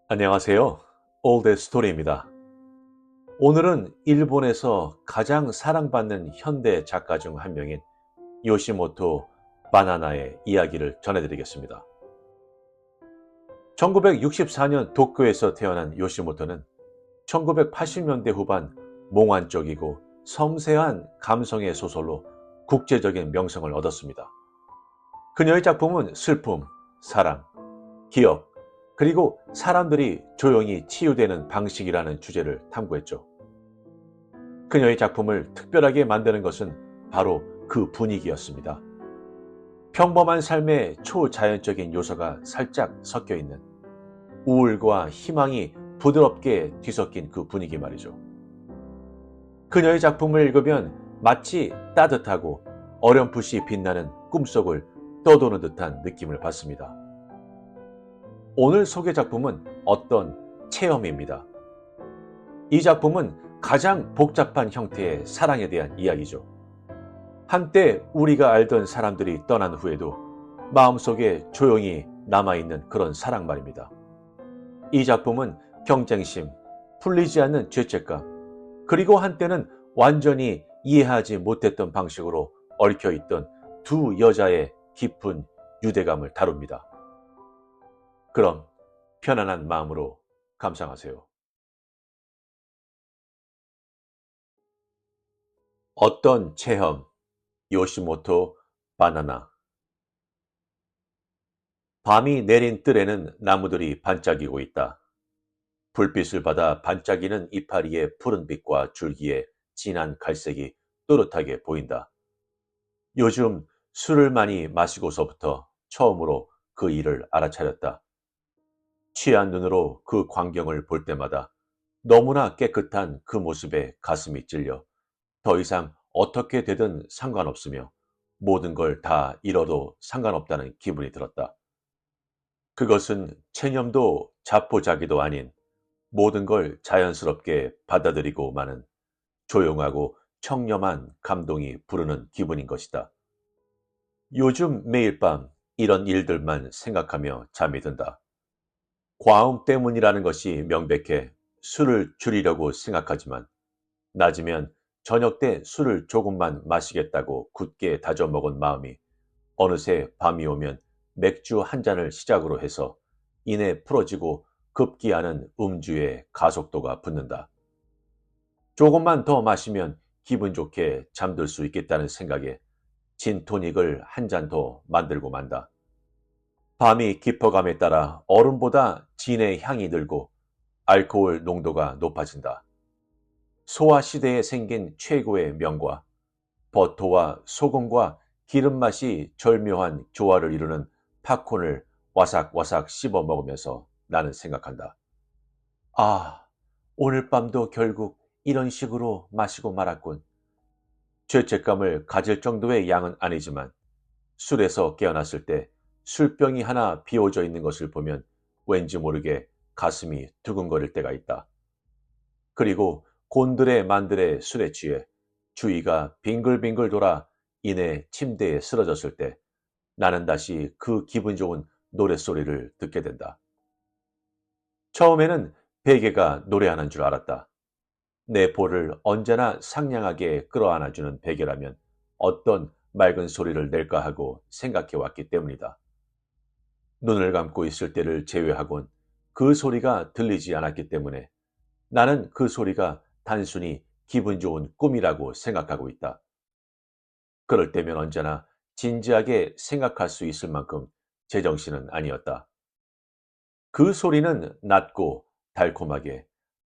안녕하세요. 올드 스토리입니다. 오늘은 일본에서 가장 사랑받는 현대 작가 중 한 명인 요시모토 바나나의 이야기를 전해드리겠습니다. 1964년 도쿄에서 태어난 요시모토는 1980년대 후반 몽환적이고 섬세한 감성의 소설로 국제적인 명성을 얻었습니다. 그녀의 작품은 슬픔, 사랑, 기억, 그리고 사람들이 조용히 치유되는 방식이라는 주제를 탐구했죠. 그녀의 작품을 특별하게 만드는 것은 바로 그 분위기였습니다. 평범한 삶의 초자연적인 요소가 살짝 섞여 있는 우울과 희망이 부드럽게 뒤섞인 그 분위기 말이죠. 그녀의 작품을 읽으면 마치 따뜻하고 어렴풋이 빛나는 꿈속을 떠도는 듯한 느낌을 받습니다. 오늘 소개 작품은 어떤 체험입니다. 이 작품은 가장 복잡한 형태의 사랑에 대한 이야기죠. 한때 우리가 알던 사람들이 떠난 후에도 마음속에 조용히 남아있는 그런 사랑 말입니다. 이 작품은 경쟁심, 풀리지 않는 죄책감, 그리고 한때는 완전히 이해하지 못했던 방식으로 얽혀있던 두 여자의 깊은 유대감을 다룹니다. 그럼 편안한 마음으로 감상하세요. 어떤 체험, 요시모토 바나나. 밤이 내린 뜰에는 나무들이 반짝이고 있다. 불빛을 받아 반짝이는 이파리의 푸른빛과 줄기의 진한 갈색이 또렷하게 보인다. 요즘 술을 많이 마시고서부터 처음으로 그 일을 알아차렸다. 취한 눈으로 그 광경을 볼 때마다 너무나 깨끗한 그 모습에 가슴이 찔려 더 이상 어떻게 되든 상관없으며 모든 걸 다 잃어도 상관없다는 기분이 들었다. 그것은 체념도 자포자기도 아닌 모든 걸 자연스럽게 받아들이고 마는 조용하고 청렴한 감동이 부르는 기분인 것이다. 요즘 매일 밤 이런 일들만 생각하며 잠이 든다. 과음 때문이라는 것이 명백해 술을 줄이려고 생각하지만 낮이면 저녁 때 술을 조금만 마시겠다고 굳게 다져 먹은 마음이 어느새 밤이 오면 맥주 한 잔을 시작으로 해서 이내 풀어지고 급기야는 음주의 가속도가 붙는다. 조금만 더 마시면 기분 좋게 잠들 수 있겠다는 생각에 진토닉을 한 잔 더 만들고 만다. 밤이 깊어감에 따라 얼음보다 진의 향이 늘고 알코올 농도가 높아진다. 소화시대에 생긴 최고의 명과 버터와 소금과 기름 맛이 절묘한 조화를 이루는 팝콘을 와삭와삭 씹어 먹으면서 나는 생각한다. 아, 오늘 밤도 결국 이런 식으로 마시고 말았군. 죄책감을 가질 정도의 양은 아니지만 술에서 깨어났을 때 술병이 하나 비워져 있는 것을 보면 왠지 모르게 가슴이 두근거릴 때가 있다. 그리고 곤드레 만드레 술에 취해 주위가 빙글빙글 돌아 이내 침대에 쓰러졌을 때 나는 다시 그 기분 좋은 노랫소리를 듣게 된다. 처음에는 베개가 노래하는 줄 알았다. 내 볼을 언제나 상냥하게 끌어안아주는 베개라면 어떤 맑은 소리를 낼까 하고 생각해 왔기 때문이다. 눈을 감고 있을 때를 제외하곤 그 소리가 들리지 않았기 때문에 나는 그 소리가 단순히 기분 좋은 꿈이라고 생각하고 있다. 그럴 때면 언제나 진지하게 생각할 수 있을 만큼 제정신은 아니었다. 그 소리는 낮고 달콤하게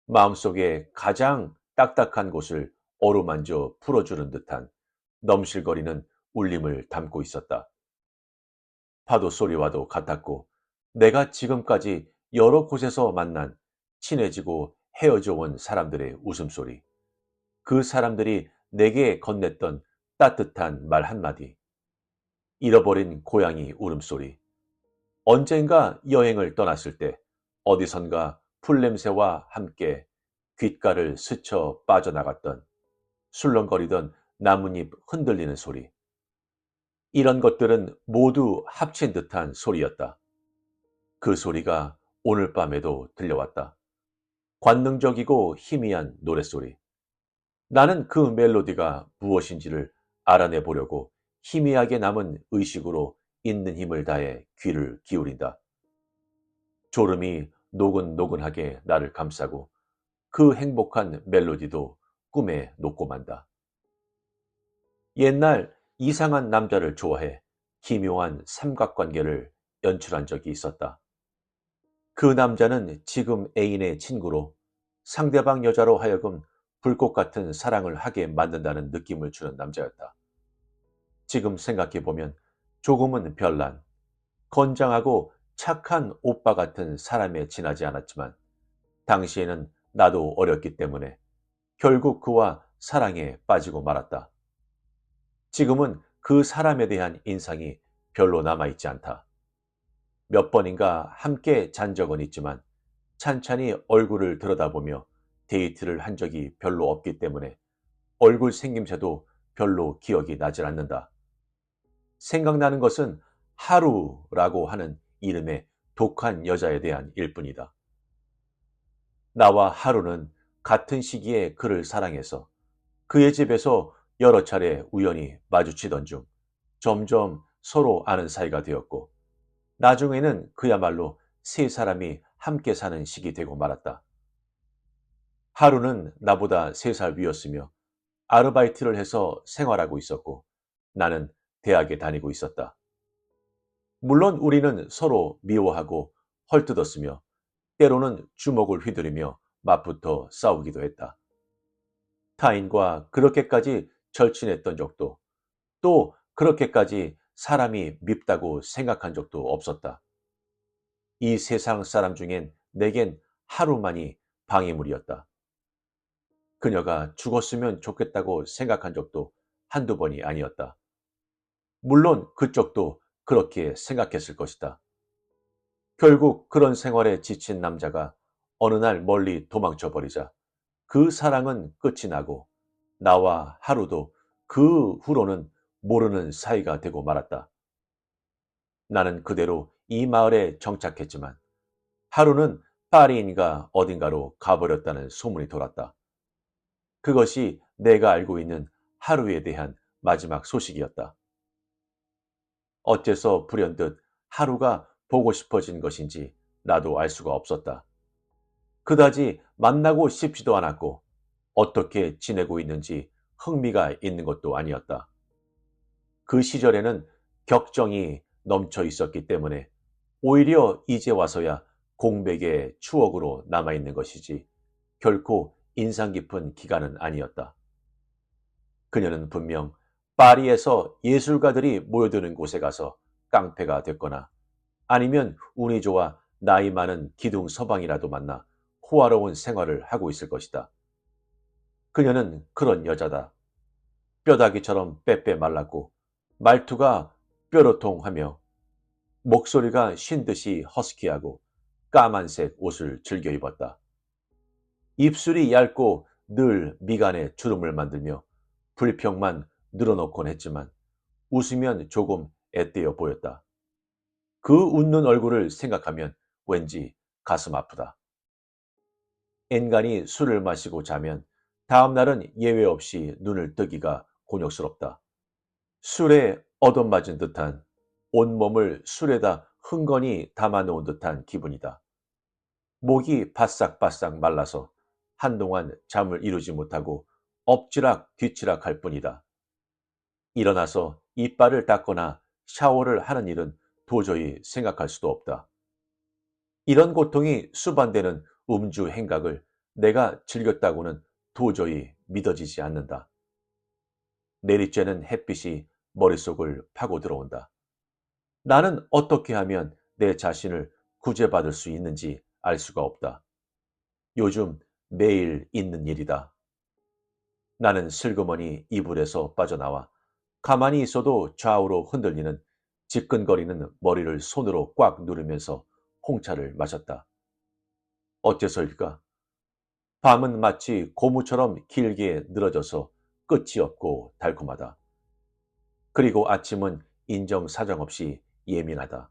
마음속에 가장 딱딱한 곳을 어루만져 풀어주는 듯한 넘실거리는 울림을 담고 있었다. 파도 소리와도 같았고 내가 지금까지 여러 곳에서 만난 친해지고 헤어져 온 사람들의 웃음소리, 그 사람들이 내게 건넸던 따뜻한 말 한마디, 잃어버린 고양이 울음소리, 언젠가 여행을 떠났을 때 어디선가 풀냄새와 함께 귓가를 스쳐 빠져나갔던 술렁거리던 나뭇잎 흔들리는 소리. 이런 것들은 모두 합친 듯한 소리였다. 그 소리가 오늘 밤에도 들려왔다. 관능적이고 희미한 노랫소리. 나는 그 멜로디가 무엇인지를 알아내 보려고 희미하게 남은 의식으로 있는 힘을 다해 귀를 기울인다. 졸음이 노근노근하게 나를 감싸고 그 행복한 멜로디도 꿈에 녹고 만다. 옛날 이상한 남자를 좋아해 기묘한 삼각관계를 연출한 적이 있었다. 그 남자는 지금 애인의 친구로 상대방 여자로 하여금 불꽃 같은 사랑을 하게 만든다는 느낌을 주는 남자였다. 지금 생각해보면 조금은 별난, 건장하고 착한 오빠 같은 사람에 지나지 않았지만 당시에는 나도 어렸기 때문에 결국 그와 사랑에 빠지고 말았다. 지금은 그 사람에 대한 인상이 별로 남아있지 않다. 몇 번인가 함께 잔 적은 있지만 찬찬히 얼굴을 들여다보며 데이트를 한 적이 별로 없기 때문에 얼굴 생김새도 별로 기억이 나질 않는다. 생각나는 것은 하루라고 하는 이름의 독한 여자에 대한 일뿐이다. 나와 하루는 같은 시기에 그를 사랑해서 그의 집에서 여러 차례 우연히 마주치던 중 점점 서로 아는 사이가 되었고 나중에는 그야말로 세 사람이 함께 사는 시기 되고 말았다. 하루는 나보다 3살 위였으며 아르바이트를 해서 생활하고 있었고 나는 대학에 다니고 있었다. 물론 우리는 서로 미워하고 헐뜯었으며 때로는 주먹을 휘두르며 맞붙어 싸우기도 했다. 타인과 그렇게까지 절친했던 적도 또 그렇게까지 사람이 밉다고 생각한 적도 없었다. 이 세상 사람 중엔 내겐 하루만이 방해물이었다. 그녀가 죽었으면 좋겠다고 생각한 적도 한두 번이 아니었다. 물론 그쪽도 그렇게 생각했을 것이다. 결국 그런 생활에 지친 남자가 어느 날 멀리 도망쳐 버리자 그 사랑은 끝이 나고 나와 하루도 그 후로는 모르는 사이가 되고 말았다. 나는 그대로 이 마을에 정착했지만 하루는 파리인가 어딘가로 가버렸다는 소문이 돌았다. 그것이 내가 알고 있는 하루에 대한 마지막 소식이었다. 어째서 불현듯 하루가 보고 싶어진 것인지 나도 알 수가 없었다. 그다지 만나고 싶지도 않았고 어떻게 지내고 있는지 흥미가 있는 것도 아니었다. 그 시절에는 격정이 넘쳐 있었기 때문에 오히려 이제 와서야 공백의 추억으로 남아있는 것이지 결코 인상 깊은 기간은 아니었다. 그녀는 분명 파리에서 예술가들이 모여드는 곳에 가서 깡패가 됐거나 아니면 운이 좋아 나이 많은 기둥 서방이라도 만나 호화로운 생활을 하고 있을 것이다. 그녀는 그런 여자다. 뼈다귀처럼 빼빼 말랐고 말투가 뾰로통하며 목소리가 쉰 듯이 허스키하고 까만색 옷을 즐겨 입었다. 입술이 얇고 늘 미간에 주름을 만들며 불평만 늘어놓곤 했지만 웃으면 조금 앳되어 보였다. 그 웃는 얼굴을 생각하면 왠지 가슴 아프다. 인간이 술을 마시고 자면 다음 날은 예외 없이 눈을 뜨기가 곤욕스럽다. 술에 얻어맞은 듯한 온몸을 술에다 흥건히 담아놓은 듯한 기분이다. 목이 바싹바싹 말라서 한동안 잠을 이루지 못하고 엎치락 뒤치락 할 뿐이다. 일어나서 이빨을 닦거나 샤워를 하는 일은 도저히 생각할 수도 없다. 이런 고통이 수반되는 음주 행각을 내가 즐겼다고는 도저히 믿어지지 않는다. 내리쬐는 햇빛이 머릿속을 파고 들어온다. 나는 어떻게 하면 내 자신을 구제받을 수 있는지 알 수가 없다. 요즘 매일 있는 일이다. 나는 슬그머니 이불에서 빠져나와 가만히 있어도 좌우로 흔들리는 지끈거리는 머리를 손으로 꽉 누르면서 홍차를 마셨다. 어째서일까? 밤은 마치 고무처럼 길게 늘어져서 끝이 없고 달콤하다. 그리고 아침은 인정사정 없이 예민하다.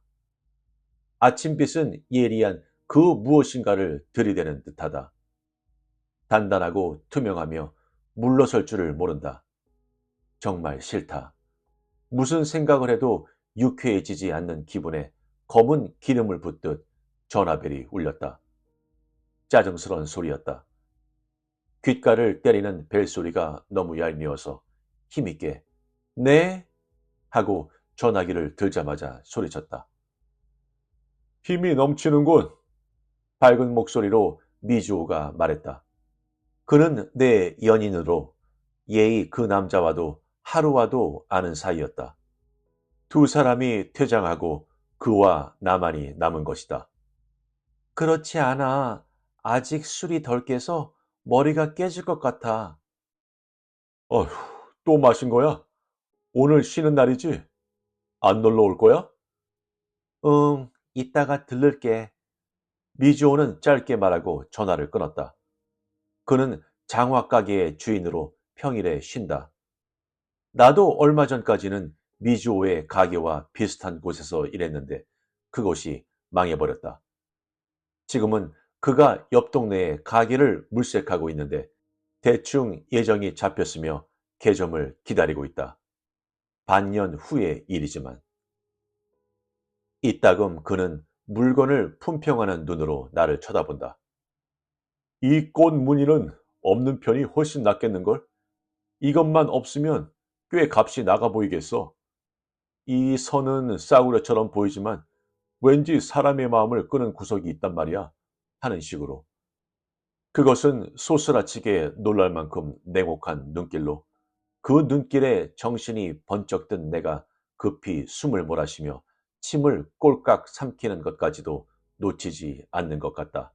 아침빛은 예리한 그 무엇인가를 들이대는 듯하다. 단단하고 투명하며 물러설 줄을 모른다. 정말 싫다. 무슨 생각을 해도 유쾌해지지 않는 기분에 검은 기름을 붓듯 전화벨이 울렸다. 짜증스러운 소리였다. 귓가를 때리는 벨소리가 너무 얄미워서 힘있게 네? 하고 전화기를 들자마자 소리쳤다. 힘이 넘치는군. 밝은 목소리로 미주오가 말했다. 그는 내 연인으로 예의 그 남자와도 하루와도 아는 사이였다. 두 사람이 퇴장하고 그와 나만이 남은 것이다. 그렇지 않아. 아직 술이 덜 깨서 머리가 깨질 것 같아. 어휴, 또 마신 거야? 오늘 쉬는 날이지? 안 놀러 올 거야? 응, 이따가 들를게. 미주오는 짧게 말하고 전화를 끊었다. 그는 장화 가게의 주인으로 평일에 쉰다. 나도 얼마 전까지는 미주오의 가게와 비슷한 곳에서 일했는데 그곳이 망해버렸다. 지금은 그가 옆 동네에 가게를 물색하고 있는데 대충 예정이 잡혔으며 개점을 기다리고 있다. 반년 후의 일이지만. 이따금 그는 물건을 품평하는 눈으로 나를 쳐다본다. 이 꽃 무늬는 없는 편이 훨씬 낫겠는걸? 이것만 없으면 꽤 값이 나가 보이겠어. 이 선은 싸구려처럼 보이지만 왠지 사람의 마음을 끄는 구석이 있단 말이야. 하는 식으로. 그것은 소스라치게 놀랄 만큼 냉혹한 눈길로 그 눈길에 정신이 번쩍 든 내가 급히 숨을 몰아쉬며 침을 꼴깍 삼키는 것까지도 놓치지 않는 것 같다.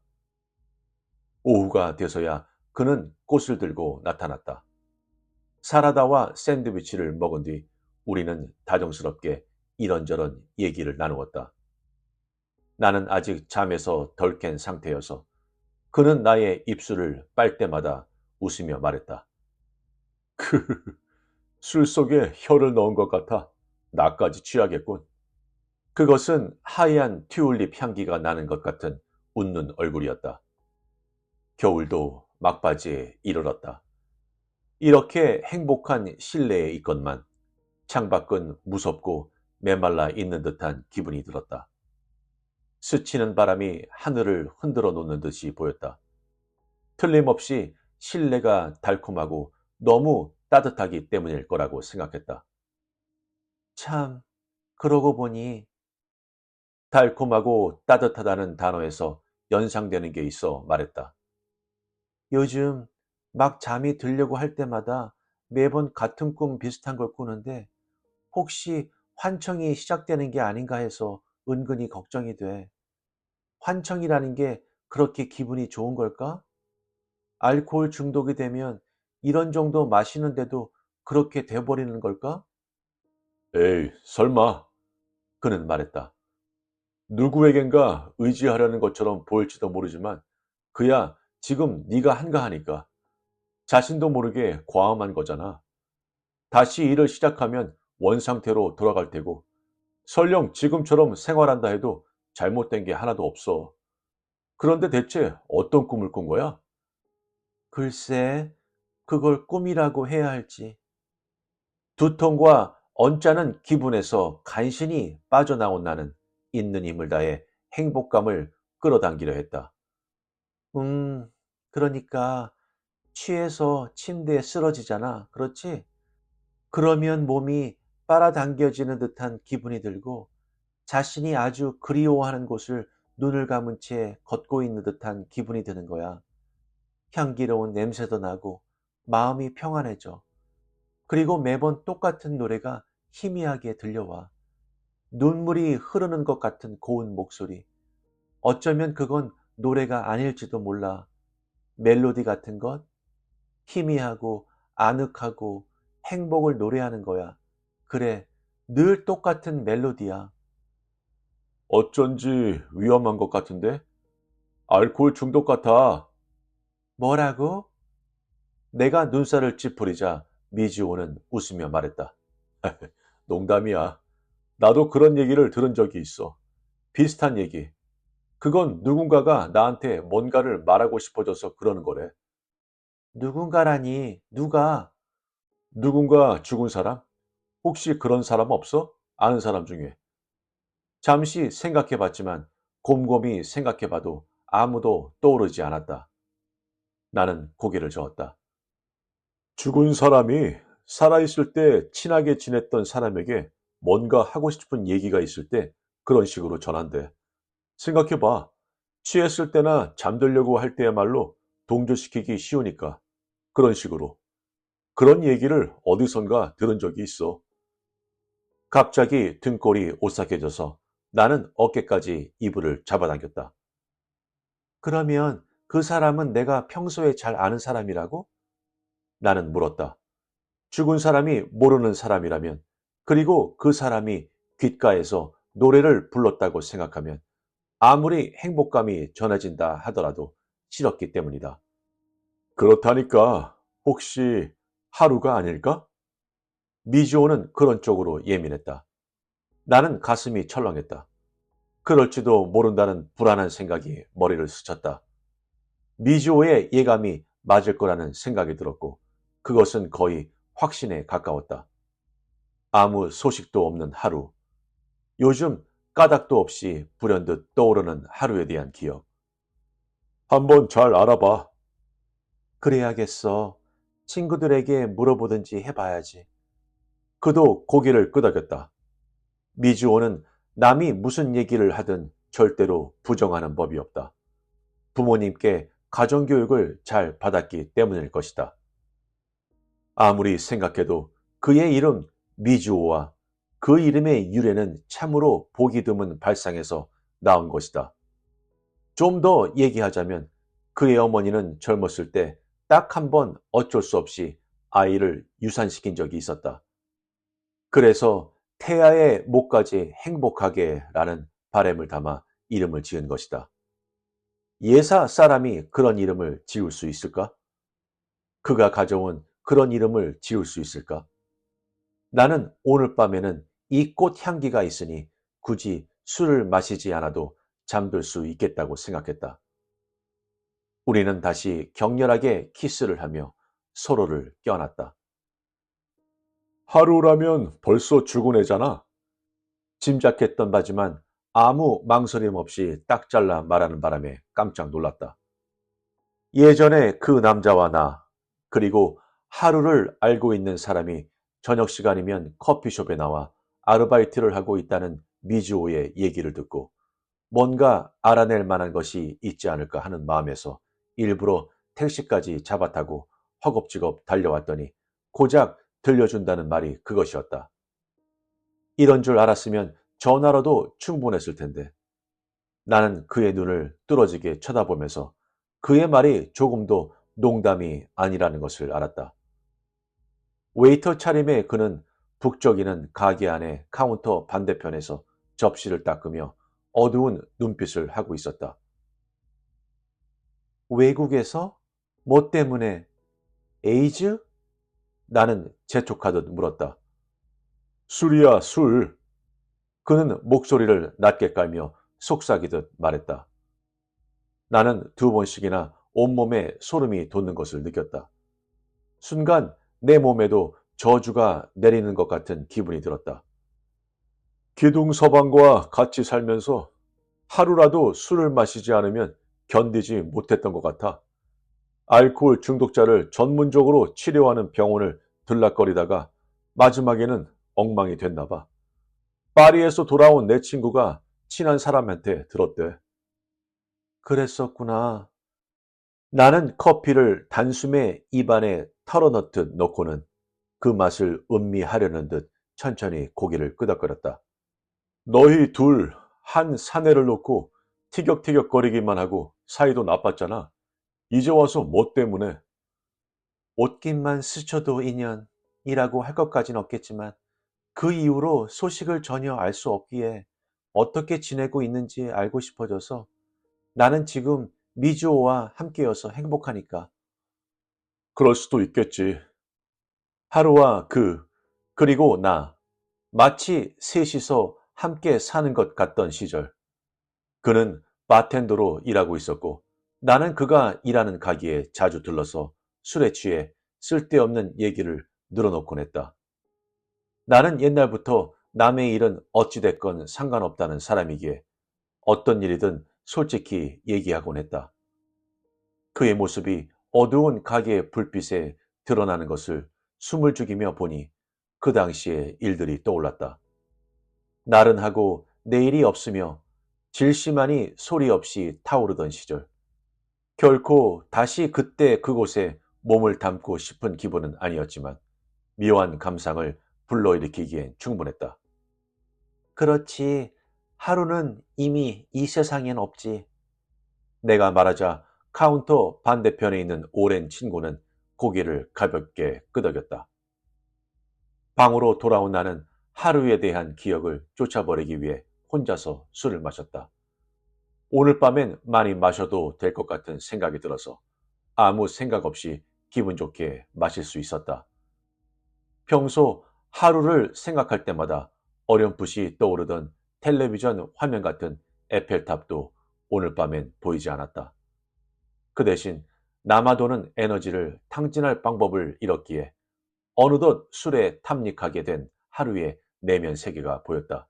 오후가 돼서야 그는 꽃을 들고 나타났다. 사라다와 샌드위치를 먹은 뒤 우리는 다정스럽게 이런저런 얘기를 나누었다. 나는 아직 잠에서 덜 깬 상태여서 그는 나의 입술을 빨 때마다 웃으며 말했다. 술 속에 혀를 넣은 것 같아. 나까지 취하겠군. 그것은 하얀 튤립 향기가 나는 것 같은 웃는 얼굴이었다. 겨울도 막바지에 이르렀다. 이렇게 행복한 실내에 있건만 창밖은 무섭고 메말라 있는 듯한 기분이 들었다. 스치는 바람이 하늘을 흔들어 놓는 듯이 보였다. 틀림없이 실내가 달콤하고 너무 따뜻하기 때문일 거라고 생각했다. 참, 그러고 보니 달콤하고 따뜻하다는 단어에서 연상되는 게 있어 말했다. 요즘 막 잠이 들려고 할 때마다 매번 같은 꿈 비슷한 걸 꾸는데 혹시 환청이 시작되는 게 아닌가 해서 은근히 걱정이 돼. 환청이라는 게 그렇게 기분이 좋은 걸까? 알코올 중독이 되면 이런 정도 마시는데도 그렇게 돼버리는 걸까? 에이, 설마. 그는 말했다. 누구에겐가 의지하려는 것처럼 보일지도 모르지만 그야 지금 네가 한가하니까 자신도 모르게 과음한 거잖아. 다시 일을 시작하면 원상태로 돌아갈 테고 설령 지금처럼 생활한다 해도 잘못된 게 하나도 없어. 그런데 대체 어떤 꿈을 꾼 거야? 글쎄, 그걸 꿈이라고 해야 할지. 두통과 언짢은 기분에서 간신히 빠져나온 나는 있는 힘을 다해 행복감을 끌어당기려 했다. 음, 그러니까 취해서 침대에 쓰러지잖아. 그렇지? 그러면 몸이 빨아당겨지는 듯한 기분이 들고 자신이 아주 그리워하는 곳을 눈을 감은 채 걷고 있는 듯한 기분이 드는 거야. 향기로운 냄새도 나고 마음이 평안해져. 그리고 매번 똑같은 노래가 희미하게 들려와. 눈물이 흐르는 것 같은 고운 목소리. 어쩌면 그건 노래가 아닐지도 몰라. 멜로디 같은 것? 희미하고 아늑하고 행복을 노래하는 거야. 그래, 늘 똑같은 멜로디야. 어쩐지 위험한 것 같은데? 알코올 중독 같아. 뭐라고? 내가 눈살을 찌푸리자 미지오는 웃으며 말했다. 농담이야. 나도 그런 얘기를 들은 적이 있어. 비슷한 얘기. 그건 누군가가 나한테 뭔가를 말하고 싶어져서 그러는 거래. 누군가라니, 누가? 누군가 죽은 사람? 혹시 그런 사람 없어? 아는 사람 중에. 잠시 생각해 봤지만 곰곰이 생각해 봐도 아무도 떠오르지 않았다. 나는 고개를 저었다. 죽은 사람이 살아있을 때 친하게 지냈던 사람에게 뭔가 하고 싶은 얘기가 있을 때 그런 식으로 전한대. 생각해 봐. 취했을 때나 잠들려고 할 때야말로 동조시키기 쉬우니까. 그런 식으로. 그런 얘기를 어디선가 들은 적이 있어. 갑자기 등골이 오싹해져서 나는 어깨까지 이불을 잡아당겼다. 그러면 그 사람은 내가 평소에 잘 아는 사람이라고? 나는 물었다. 죽은 사람이 모르는 사람이라면, 그리고 그 사람이 귓가에서 노래를 불렀다고 생각하면 아무리 행복감이 전해진다 하더라도 싫었기 때문이다. 그렇다니까 혹시 하루가 아닐까? 미주오는 그런 쪽으로 예민했다. 나는 가슴이 철렁했다. 그럴지도 모른다는 불안한 생각이 머리를 스쳤다. 미주오의 예감이 맞을 거라는 생각이 들었고 그것은 거의 확신에 가까웠다. 아무 소식도 없는 하루. 요즘 까닭도 없이 불현듯 떠오르는 하루에 대한 기억. 한번 잘 알아봐. 그래야겠어. 친구들에게 물어보든지 해봐야지. 그도 고개를 끄덕였다. 미주오는 남이 무슨 얘기를 하든 절대로 부정하는 법이 없다. 부모님께 가정교육을 잘 받았기 때문일 것이다. 아무리 생각해도 그의 이름 미주오와 그 이름의 유래는 참으로 보기 드문 발상에서 나온 것이다. 좀 더 얘기하자면 그의 어머니는 젊었을 때 딱 한 번 어쩔 수 없이 아이를 유산시킨 적이 있었다. 그래서 태아의 목까지 행복하게 라는 바람을 담아 이름을 지은 것이다. 예사 사람이 그런 이름을 지을 수 있을까? 그가 가져온 그런 이름을 지을 수 있을까? 나는 오늘 밤에는 이 꽃 향기가 있으니 굳이 술을 마시지 않아도 잠들 수 있겠다고 생각했다. 우리는 다시 격렬하게 키스를 하며 서로를 껴안았다. 하루라면 벌써 죽은 애잖아. 짐작했던 바지만 아무 망설임 없이 딱 잘라 말하는 바람에 깜짝 놀랐다. 예전에 그 남자와 나, 그리고 하루를 알고 있는 사람이 저녁 시간이면 커피숍에 나와 아르바이트를 하고 있다는 미주오의 얘기를 듣고 뭔가 알아낼 만한 것이 있지 않을까 하는 마음에서 일부러 택시까지 잡아타고 허겁지겁 달려왔더니 고작 들려준다는 말이 그것이었다. 이런 줄 알았으면 전화로도 충분했을 텐데 나는 그의 눈을 뚫어지게 쳐다보면서 그의 말이 조금도 농담이 아니라는 것을 알았다. 웨이터 차림의 그는 북적이는 가게 안의 카운터 반대편에서 접시를 닦으며 어두운 눈빛을 하고 있었다. 외국에서? 뭐 때문에? 에이즈? 나는 재촉하듯 물었다. 술이야, 술. 그는 목소리를 낮게 깔며 속삭이듯 말했다. 나는 두 번씩이나 온몸에 소름이 돋는 것을 느꼈다. 순간 내 몸에도 저주가 내리는 것 같은 기분이 들었다. 기둥서방과 같이 살면서 하루라도 술을 마시지 않으면 견디지 못했던 것 같아. 알코올 중독자를 전문적으로 치료하는 병원을 들락거리다가 마지막에는 엉망이 됐나 봐. 파리에서 돌아온 내 친구가 친한 사람한테 들었대. 그랬었구나. 나는 커피를 단숨에 입안에 털어넣듯 넣고는 그 맛을 음미하려는 듯 천천히 고개를 끄덕거렸다. 너희 둘 한 사내를 놓고 티격태격거리기만 하고 사이도 나빴잖아. 이제 와서 뭐 때문에? 옷깃만 스쳐도 인연이라고 할 것까진 없겠지만 그 이후로 소식을 전혀 알 수 없기에 어떻게 지내고 있는지 알고 싶어져서 나는 지금 미주오와 함께여서 행복하니까. 그럴 수도 있겠지. 하루와 그리고 나, 마치 셋이서 함께 사는 것 같던 시절. 그는 바텐더로 일하고 있었고 나는 그가 일하는 가게에 자주 들러서 술에 취해 쓸데없는 얘기를 늘어놓곤 했다. 나는 옛날부터 남의 일은 어찌됐건 상관없다는 사람이기에 어떤 일이든 솔직히 얘기하곤 했다. 그의 모습이 어두운 가게의 불빛에 드러나는 것을 숨을 죽이며 보니 그 당시의 일들이 떠올랐다. 나른하고 내일이 없으며 질시만이 소리 없이 타오르던 시절. 결코 다시 그때 그곳에 몸을 담고 싶은 기분은 아니었지만 묘한 감상을 불러일으키기엔 충분했다. 그렇지. 하루는 이미 이 세상엔 없지. 내가 말하자 카운터 반대편에 있는 오랜 친구는 고개를 가볍게 끄덕였다. 방으로 돌아온 나는 하루에 대한 기억을 쫓아버리기 위해 혼자서 술을 마셨다. 오늘 밤엔 많이 마셔도 될 것 같은 생각이 들어서 아무 생각 없이 기분 좋게 마실 수 있었다. 평소 하루를 생각할 때마다 어렴풋이 떠오르던 텔레비전 화면 같은 에펠탑도 오늘 밤엔 보이지 않았다. 그 대신 남아도는 에너지를 탕진할 방법을 잃었기에 어느덧 술에 탐닉하게 된 하루의 내면 세계가 보였다.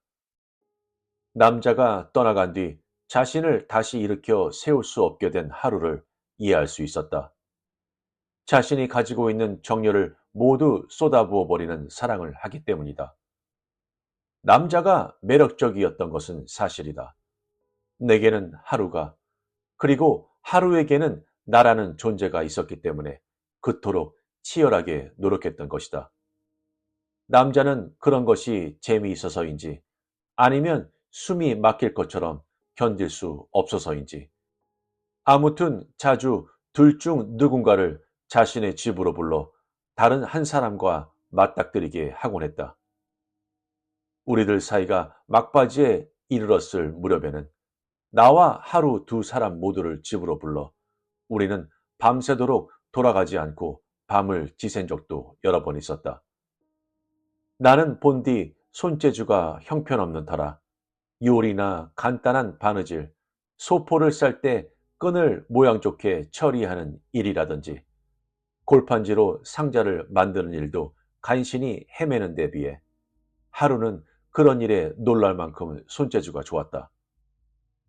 남자가 떠나간 뒤 자신을 다시 일으켜 세울 수 없게 된 하루를 이해할 수 있었다. 자신이 가지고 있는 정열을 모두 쏟아부어 버리는 사랑을 하기 때문이다. 남자가 매력적이었던 것은 사실이다. 내게는 하루가, 그리고 하루에게는 나라는 존재가 있었기 때문에 그토록 치열하게 노력했던 것이다. 남자는 그런 것이 재미있어서인지 아니면 숨이 막힐 것처럼 견딜 수 없어서인지 아무튼 자주 둘 중 누군가를 자신의 집으로 불러 다른 한 사람과 맞닥뜨리게 하곤 했다. 우리들 사이가 막바지에 이르렀을 무렵에는 나와 하루 두 사람 모두를 집으로 불러 우리는 밤새도록 돌아가지 않고 밤을 지샌 적도 여러 번 있었다. 나는 본디 손재주가 형편없는 터라 요리나 간단한 바느질, 소포를 쌀 때 끈을 모양 좋게 처리하는 일이라든지 골판지로 상자를 만드는 일도 간신히 헤매는 데 비해 하루는 그런 일에 놀랄 만큼 손재주가 좋았다.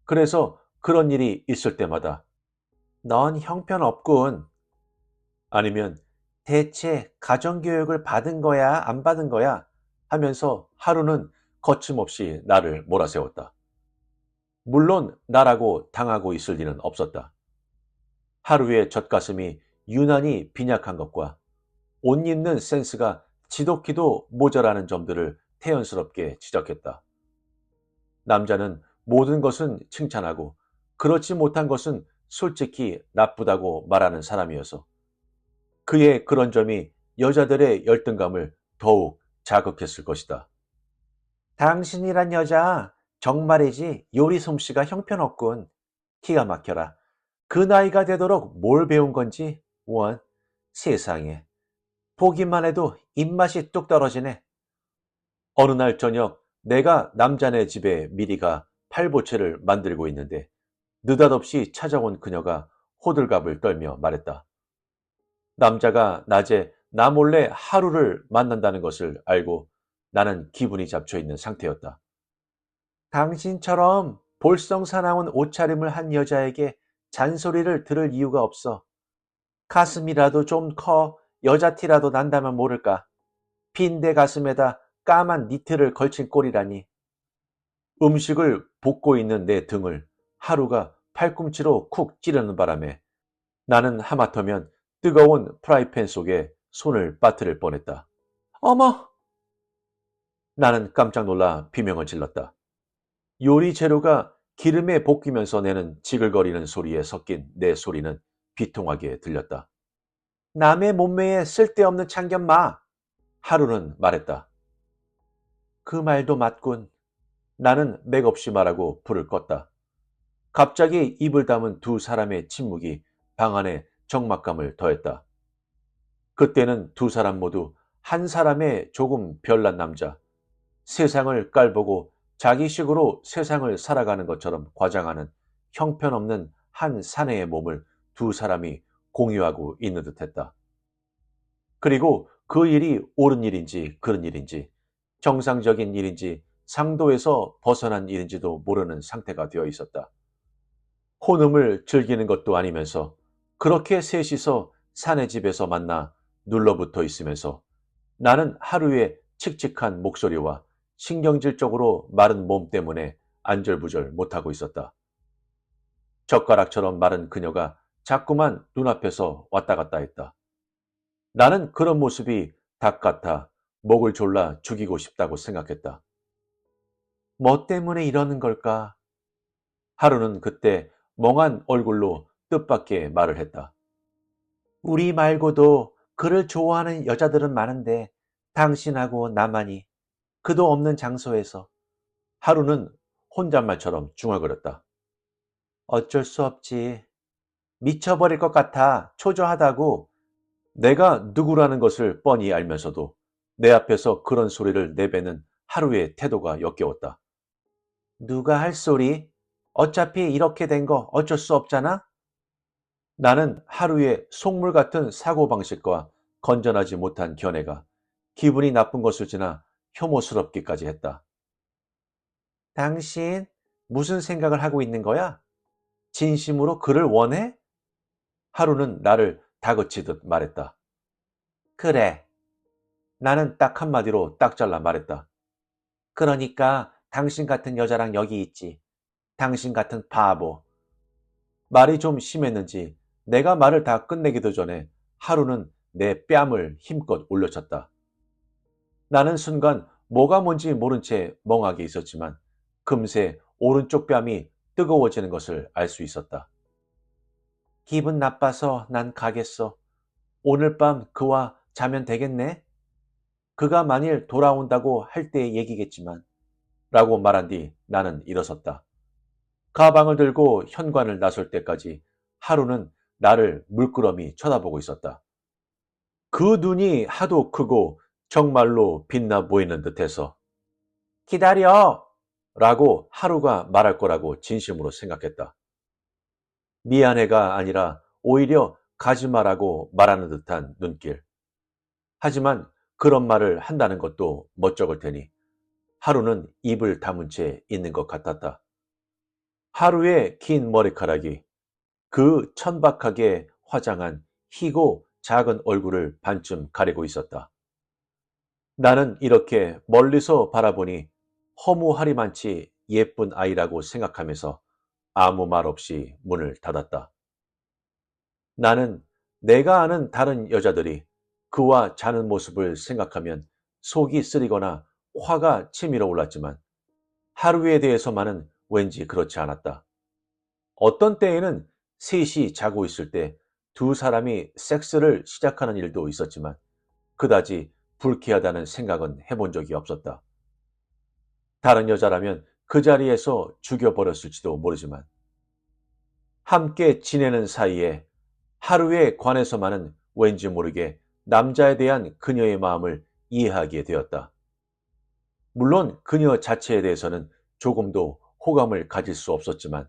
그래서 그런 일이 있을 때마다 넌 형편없군. 아니면 대체 가정교육을 받은 거야, 안 받은 거야? 하면서 하루는 거침없이 나를 몰아세웠다. 물론 나라고 당하고 있을 리는 없었다. 하루의 젖가슴이 유난히 빈약한 것과 옷 입는 센스가 지독히도 모자라는 점들을 태연스럽게 지적했다. 남자는 모든 것은 칭찬하고 그렇지 못한 것은 솔직히 나쁘다고 말하는 사람이어서 그의 그런 점이 여자들의 열등감을 더욱 자극했을 것이다. 당신이란 여자 정말이지 요리 솜씨가 형편없군. 기가 막혀라. 그 나이가 되도록 뭘 배운 건지 원 세상에. 보기만 해도 입맛이 뚝 떨어지네. 어느 날 저녁 내가 남자네 집에 미리가 팔보채를 만들고 있는데 느닷없이 찾아온 그녀가 호들갑을 떨며 말했다. 남자가 낮에 나 몰래 하루를 만난다는 것을 알고 나는 기분이 잡혀 있는 상태였다. 당신처럼 볼썽사나운 옷차림을 한 여자에게 잔소리를 들을 이유가 없어. 가슴이라도 좀 커 여자 티라도 난다면 모를까. 빈대 가슴에다 까만 니트를 걸친 꼴이라니. 음식을 볶고 있는 내 등을 하루가 팔꿈치로 쿡 찌르는 바람에 나는 하마터면 뜨거운 프라이팬 속에 손을 빠뜨릴 뻔했다. 어머! 나는 깜짝 놀라 비명을 질렀다. 요리 재료가 기름에 볶이면서 내는 지글거리는 소리에 섞인 내 소리는 비통하게 들렸다. 남의 몸매에 쓸데없는 참견 마! 하루는 말했다. 그 말도 맞군. 나는 맥없이 말하고 불을 껐다. 갑자기 입을 담은 두 사람의 침묵이 방 안에 적막감을 더했다. 그때는 두 사람 모두 한 사람의 조금 별난 남자, 세상을 깔보고 자기식으로 세상을 살아가는 것처럼 과장하는 형편없는 한 사내의 몸을 두 사람이 공유하고 있는 듯했다. 그리고 그 일이 옳은 일인지 그른 일인지 정상적인 일인지 상도에서 벗어난 일인지도 모르는 상태가 되어 있었다. 혼음을 즐기는 것도 아니면서 그렇게 셋이서 사내 집에서 만나 눌러붙어 있으면서 나는 하루의 칙칙한 목소리와 신경질적으로 마른 몸 때문에 안절부절 못하고 있었다. 젓가락처럼 마른 그녀가 자꾸만 눈앞에서 왔다 갔다 했다. 나는 그런 모습이 닭 같아 목을 졸라 죽이고 싶다고 생각했다. 뭐 때문에 이러는 걸까? 하루는 그때 멍한 얼굴로 뜻밖의 말을 했다. 우리 말고도 그를 좋아하는 여자들은 많은데 당신하고 나만이 그도 없는 장소에서. 하루는 혼잣말처럼 중얼거렸다. 어쩔 수 없지. 미쳐버릴 것 같아 초조하다고. 내가 누구라는 것을 뻔히 알면서도 내 앞에서 그런 소리를 내뱉는 하루의 태도가 역겨웠다. 누가 할 소리? 어차피 이렇게 된 거 어쩔 수 없잖아? 나는 하루의 속물 같은 사고방식과 건전하지 못한 견해가 기분이 나쁜 것을 지나 혐오스럽기까지 했다. 당신 무슨 생각을 하고 있는 거야? 진심으로 그를 원해? 하루는 나를 다그치듯 말했다. 그래. 나는 딱 한마디로 딱 잘라 말했다. 그러니까 당신 같은 여자랑 여기 있지. 당신 같은 바보. 말이 좀 심했는지 내가 말을 다 끝내기도 전에 하루는 내 뺨을 힘껏 올려쳤다. 나는 순간 뭐가 뭔지 모른 채 멍하게 있었지만 금세 오른쪽 뺨이 뜨거워지는 것을 알 수 있었다. 기분 나빠서 난 가겠어. 오늘 밤 그와 자면 되겠네? 그가 만일 돌아온다고 할 때의 얘기겠지만 라고 말한 뒤 나는 일어섰다. 가방을 들고 현관을 나설 때까지 하루는 나를 물끄러미 쳐다보고 있었다. 그 눈이 하도 크고 정말로 빛나 보이는 듯해서 기다려! 라고 하루가 말할 거라고 진심으로 생각했다. 미안해가 아니라 오히려 가지 마라고 말하는 듯한 눈길. 하지만 그런 말을 한다는 것도 멋쩍을 테니 하루는 입을 다문 채 있는 것 같았다. 하루의 긴 머리카락이 그 천박하게 화장한 희고 작은 얼굴을 반쯤 가리고 있었다. 나는 이렇게 멀리서 바라보니 허무하리만치 예쁜 아이라고 생각하면서 아무 말 없이 문을 닫았다. 나는 내가 아는 다른 여자들이 그와 자는 모습을 생각하면 속이 쓰리거나 화가 치밀어 올랐지만 하루에 대해서만은 왠지 그렇지 않았다. 어떤 때에는 셋이 자고 있을 때 두 사람이 섹스를 시작하는 일도 있었지만 그다지 불쾌하다는 생각은 해본 적이 없었다. 다른 여자라면 그 자리에서 죽여버렸을지도 모르지만 함께 지내는 사이에 하루에 관해서만은 왠지 모르게 남자에 대한 그녀의 마음을 이해하게 되었다. 물론 그녀 자체에 대해서는 조금도 호감을 가질 수 없었지만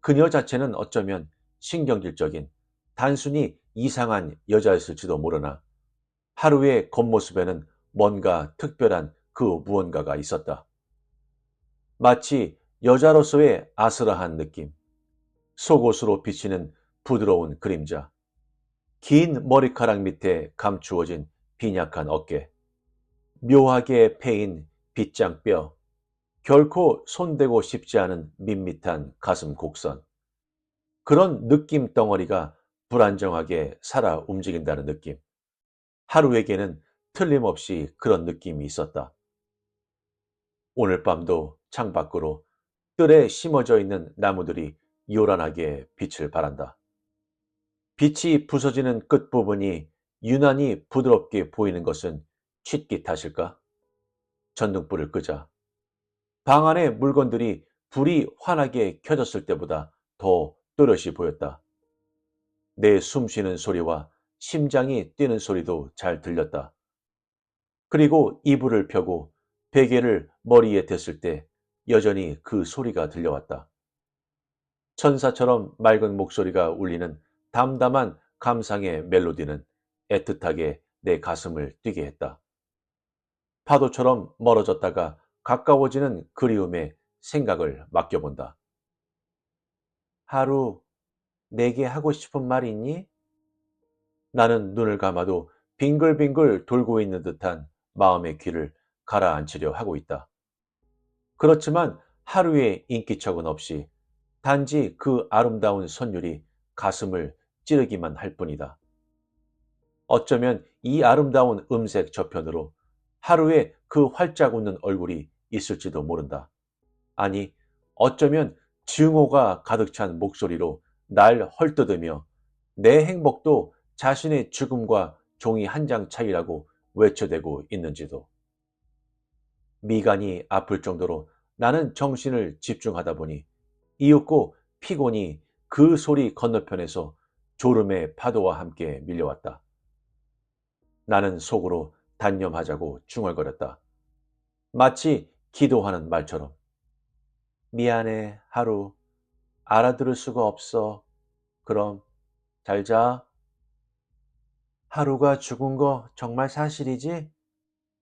그녀 자체는 어쩌면 신경질적인 단순히 이상한 여자였을지도 모르나 하루의 겉모습에는 뭔가 특별한 그 무언가가 있었다. 마치 여자로서의 아슬아한 느낌, 속옷으로 비치는 부드러운 그림자, 긴 머리카락 밑에 감추어진 빈약한 어깨, 묘하게 패인 빗장뼈, 결코 손대고 싶지 않은 밋밋한 가슴 곡선. 그런 느낌 덩어리가 불안정하게 살아 움직인다는 느낌. 하루에게는 틀림없이 그런 느낌이 있었다. 오늘 밤도 창밖으로 뜰에 심어져 있는 나무들이 요란하게 빛을 발한다. 빛이 부서지는 끝부분이 유난히 부드럽게 보이는 것은 취기 탓일까? 전등불을 끄자 방 안의 물건들이 불이 환하게 켜졌을 때보다 더 또렷이 보였다. 내 숨쉬는 소리와 심장이 뛰는 소리도 잘 들렸다. 그리고 이불을 펴고 베개를 머리에 댔을 때 여전히 그 소리가 들려왔다. 천사처럼 맑은 목소리가 울리는 담담한 감상의 멜로디는 애틋하게 내 가슴을 뛰게 했다. 파도처럼 멀어졌다가 가까워지는 그리움에 생각을 맡겨본다. 하루, 내게 하고 싶은 말 있니? 나는 눈을 감아도 빙글빙글 돌고 있는 듯한 마음의 귀를 가라앉히려 하고 있다. 그렇지만 하루의 인기척은 없이 단지 그 아름다운 선율이 가슴을 찌르기만 할 뿐이다. 어쩌면 이 아름다운 음색 저편으로 하루에 그 활짝 웃는 얼굴이 있을지도 모른다. 아니, 어쩌면 증오가 가득 찬 목소리로 날 헐뜯으며 내 행복도 자신의 죽음과 종이 한 장 차이라고 외쳐대고 있는지도. 미간이 아플 정도로 나는 정신을 집중하다 보니 이윽고 피곤이 그 소리 건너편에서 졸음의 파도와 함께 밀려왔다. 나는 속으로 단념하자고 중얼거렸다. 마치 기도하는 말처럼. 미안해, 하루. 알아들을 수가 없어. 그럼 잘 자. 하루가 죽은 거 정말 사실이지?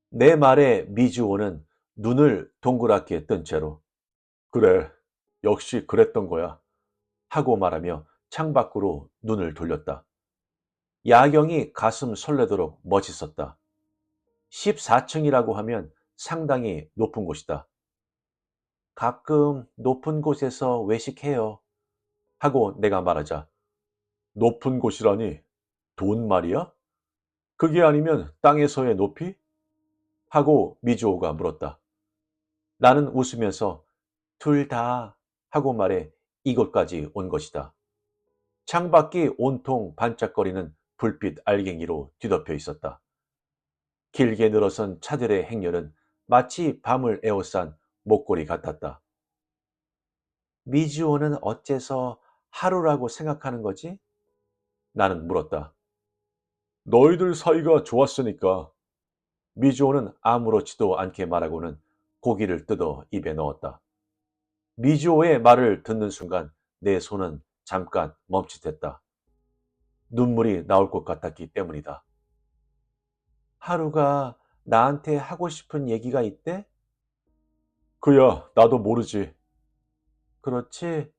내 말에 미주오는 눈을 동그랗게 뜬 채로 그래, 역시 그랬던 거야 하고 말하며 창밖으로 눈을 돌렸다. 야경이 가슴 설레도록 멋있었다. 14층이라고 하면 상당히 높은 곳이다. 가끔 높은 곳에서 외식해요. 하고 내가 말하자 높은 곳이라니 돈 말이야? 그게 아니면 땅에서의 높이? 하고 미주오가 물었다. 나는 웃으면서 둘 다 하고 말해 이곳까지 온 것이다. 창밖이 온통 반짝거리는 불빛 알갱이로 뒤덮여 있었다. 길게 늘어선 차들의 행렬은 마치 밤을 에워싼 목걸이 같았다. 미주오는 어째서 하루라고 생각하는 거지? 나는 물었다. 너희들 사이가 좋았으니까. 미주오는 아무렇지도 않게 말하고는 고기를 뜯어 입에 넣었다. 미주오의 말을 듣는 순간 내 손은 잠깐 멈칫했다. 눈물이 나올 것 같았기 때문이다. 하루가 나한테 하고 싶은 얘기가 있대? 그야, 나도 모르지. 그렇지?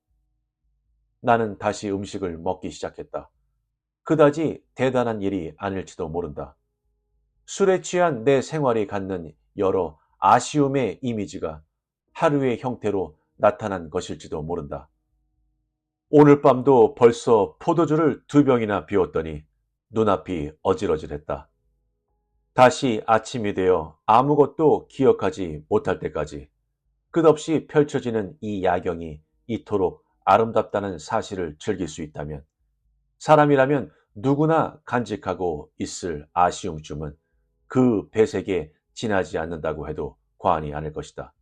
나는 다시 음식을 먹기 시작했다. 그다지 대단한 일이 아닐지도 모른다. 술에 취한 내 생활이 갖는 여러 아쉬움의 이미지가 하루의 형태로 나타난 것일지도 모른다. 오늘 밤도 벌써 포도주를 2병이나 비웠더니 눈앞이 어질어질했다. 다시 아침이 되어 아무것도 기억하지 못할 때까지 끝없이 펼쳐지는 이 야경이 이토록 아름답다는 사실을 즐길 수 있다면 사람이라면 누구나 간직하고 있을 아쉬움쯤은 그 배색에 지나지 않는다고 해도 과언이 아닐 것이다.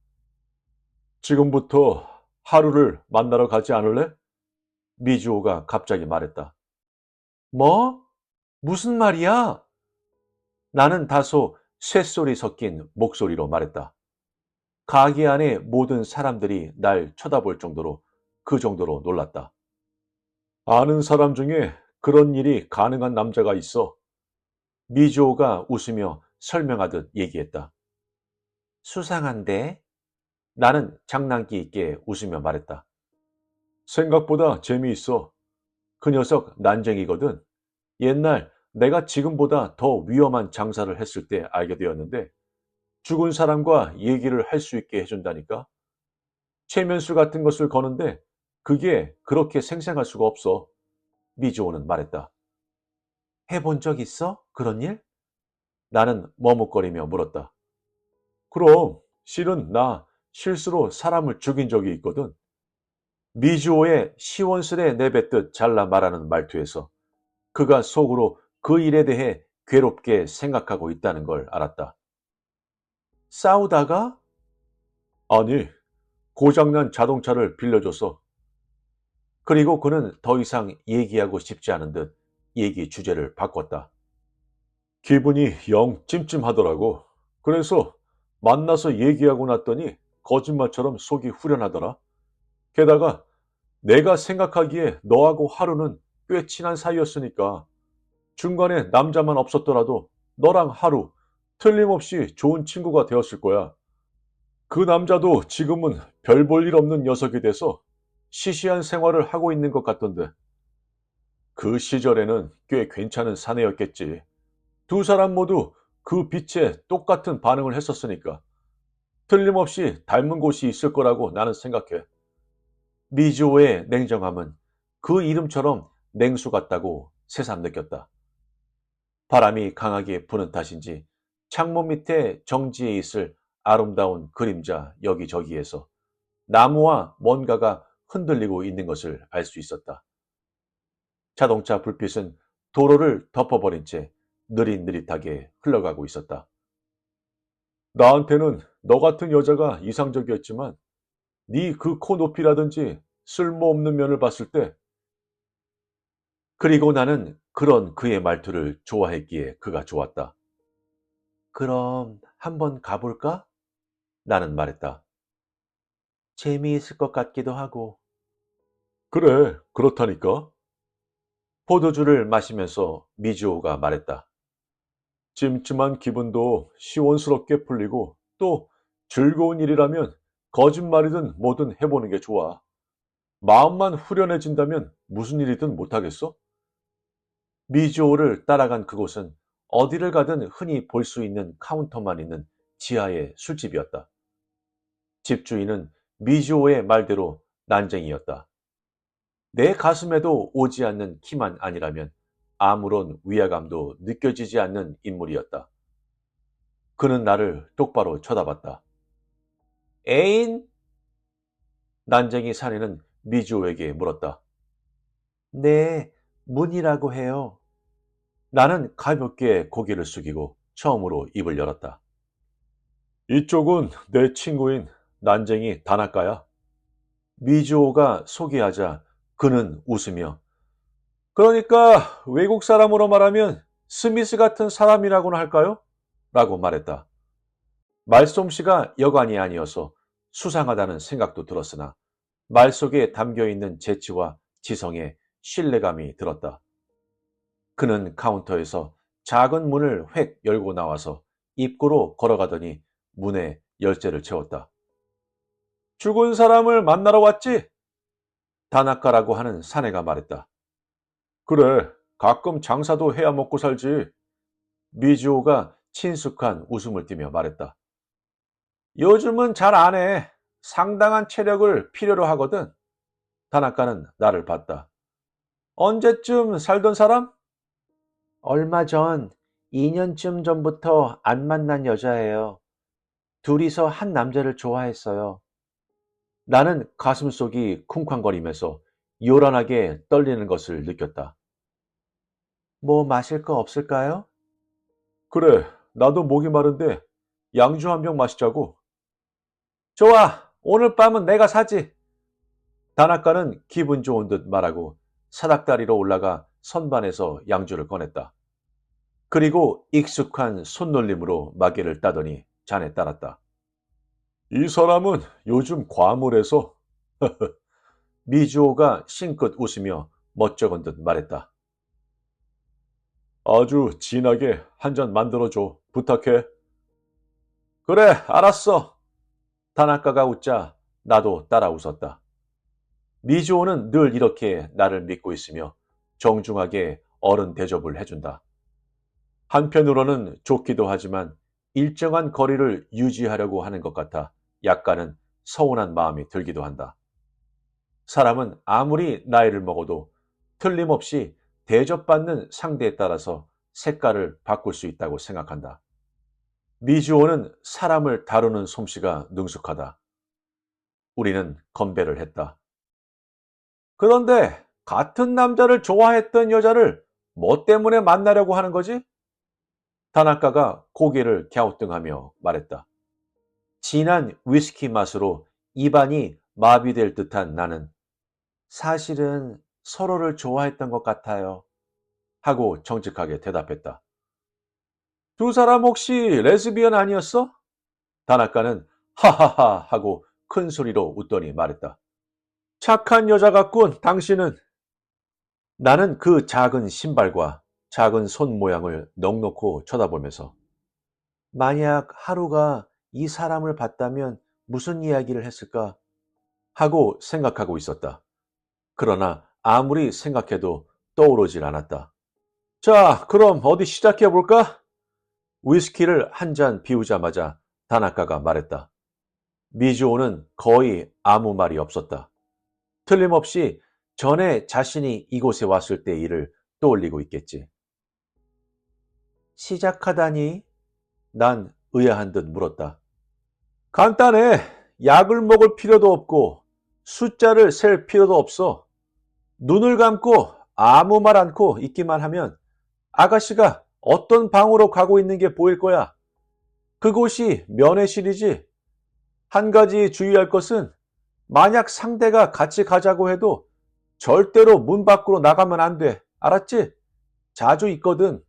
지금부터 하루를 만나러 가지 않을래? 미주오가 갑자기 말했다. 뭐? 무슨 말이야? 나는 다소 쇳소리 섞인 목소리로 말했다. 가게 안의 모든 사람들이 날 쳐다볼 정도로 그 정도로 놀랐다. 아는 사람 중에 그런 일이 가능한 남자가 있어. 미주오가 웃으며 설명하듯 얘기했다. 수상한데? 나는 장난기 있게 웃으며 말했다. 생각보다 재미있어. 그 녀석 난쟁이거든. 옛날 내가 지금보다 더 위험한 장사를 했을 때 알게 되었는데 죽은 사람과 얘기를 할 수 있게 해준다니까. 최면술 같은 것을 거는데 그게 그렇게 생생할 수가 없어. 미주오는 말했다. 해본 적 있어? 그런 일? 나는 머뭇거리며 물었다. 그럼 실은 나 실수로 사람을 죽인 적이 있거든. 미주오의 시원스레 내뱉듯 잘라 말하는 말투에서 그가 속으로 그 일에 대해 괴롭게 생각하고 있다는 걸 알았다. 싸우다가? 아니, 고장난 자동차를 빌려줘서. 그리고 그는 더 이상 얘기하고 싶지 않은 듯 얘기 주제를 바꿨다. 기분이 영 찜찜하더라고. 그래서 만나서 얘기하고 났더니 거짓말처럼 속이 후련하더라. 게다가 내가 생각하기에 너하고 하루는 꽤 친한 사이였으니까 중간에 남자만 없었더라도 너랑 하루 틀림없이 좋은 친구가 되었을 거야. 그 남자도 지금은 별 볼 일 없는 녀석이 돼서 시시한 생활을 하고 있는 것 같던데. 그 시절에는 꽤 괜찮은 사내였겠지. 두 사람 모두 그 빛에 똑같은 반응을 했었으니까 틀림없이 닮은 곳이 있을 거라고 나는 생각해. 미주오의 냉정함은 그 이름처럼 냉수 같다고 새삼 느꼈다. 바람이 강하게 부는 탓인지 창문 밑에 정지해 있을 아름다운 그림자 여기저기에서 나무와 뭔가가 흔들리고 있는 것을 알 수 있었다. 자동차 불빛은 도로를 덮어버린 채 느릿느릿하게 흘러가고 있었다. 나한테는 너 같은 여자가 이상적이었지만 네 그 코 높이라든지 쓸모없는 면을 봤을 때 그리고 나는 그런 그의 말투를 좋아했기에 그가 좋았다. 그럼 한번 가볼까? 나는 말했다. 재미있을 것 같기도 하고. 그래, 그렇다니까. 포도주를 마시면서 미주오가 말했다. 찜찜한 기분도 시원스럽게 풀리고 또 즐거운 일이라면 거짓말이든 뭐든 해보는 게 좋아. 마음만 후련해진다면 무슨 일이든 못하겠어? 미주오를 따라간 그곳은 어디를 가든 흔히 볼 수 있는 카운터만 있는 지하의 술집이었다. 집주인은 미주오의 말대로 난쟁이였다. 내 가슴에도 오지 않는 키만 아니라면 아무런 위화감도 느껴지지 않는 인물이었다. 그는 나를 똑바로 쳐다봤다. 애인? 난쟁이 사내는 미주오에게 물었다. 네, 문이라고 해요. 나는 가볍게 고개를 숙이고 처음으로 입을 열었다. 이쪽은 내 친구인 난쟁이 다나카야. 미주오가 소개하자 그는 웃으며 그러니까 외국 사람으로 말하면 스미스 같은 사람이라고나 할까요? 라고 말했다. 말솜씨가 여간이 아니어서 수상하다는 생각도 들었으나 말 속에 담겨있는 재치와 지성에 신뢰감이 들었다. 그는 카운터에서 작은 문을 획 열고 나와서 입구로 걸어가더니 문에 열쇠를 채웠다. 죽은 사람을 만나러 왔지? 다나카라고 하는 사내가 말했다. 그래, 가끔 장사도 해야 먹고 살지. 미주오가 친숙한 웃음을 띠며 말했다. 요즘은 잘 안 해. 상당한 체력을 필요로 하거든. 다나카는 나를 봤다. 언제쯤 살던 사람? 얼마 전, 2년쯤 전부터 안 만난 여자예요. 둘이서 한 남자를 좋아했어요. 나는 가슴속이 쿵쾅거리면서 요란하게 떨리는 것을 느꼈다. 뭐 마실 거 없을까요? 그래, 나도 목이 마른데 양주 한 병 마시자고. 좋아, 오늘 밤은 내가 사지. 다나카는 기분 좋은 듯 말하고 사닥다리로 올라가 선반에서 양주를 꺼냈다. 그리고 익숙한 손놀림으로 마개를 따더니 잔에 따랐다. 이 사람은 요즘 과물해서 미주오가 싱긋 웃으며 멋쩍은 듯 말했다. 아주 진하게 한 잔 만들어줘. 부탁해. 그래, 알았어. 다나카가 웃자 나도 따라 웃었다. 미주오는 늘 이렇게 나를 믿고 있으며 정중하게 어른 대접을 해준다. 한편으로는 좋기도 하지만 일정한 거리를 유지하려고 하는 것 같아 약간은 서운한 마음이 들기도 한다. 사람은 아무리 나이를 먹어도 틀림없이 대접받는 상대에 따라서 색깔을 바꿀 수 있다고 생각한다. 미주오는 사람을 다루는 솜씨가 능숙하다. 우리는 건배를 했다. 그런데 같은 남자를 좋아했던 여자를 뭐 때문에 만나려고 하는 거지? 다나카가 고개를 갸우뚱하며 말했다. 진한 위스키 맛으로 입안이 마비될 듯한 나는 사실은 서로를 좋아했던 것 같아요. 하고 정직하게 대답했다. 두 사람 혹시 레즈비언 아니었어? 다나카는 하하하 하고 큰 소리로 웃더니 말했다. 착한 여자 같군, 당신은. 나는 그 작은 신발과 작은 손 모양을 넋놓고 쳐다보면서 만약 하루가 이 사람을 봤다면 무슨 이야기를 했을까 하고 생각하고 있었다. 그러나 아무리 생각해도 떠오르질 않았다. 자, 그럼 어디 시작해 볼까? 위스키를 한 잔 비우자마자 다나카가 말했다. 미즈오는 거의 아무 말이 없었다. 틀림없이 전에 자신이 이곳에 왔을 때 일을 떠올리고 있겠지. 시작하다니? 난 의아한 듯 물었다. 간단해. 약을 먹을 필요도 없고 숫자를 셀 필요도 없어. 눈을 감고 아무 말 않고 있기만 하면 아가씨가 어떤 방으로 가고 있는 게 보일 거야. 그곳이 면회실이지. 한 가지 주의할 것은 만약 상대가 같이 가자고 해도 절대로 문 밖으로 나가면 안 돼. 알았지? 자주 있거든.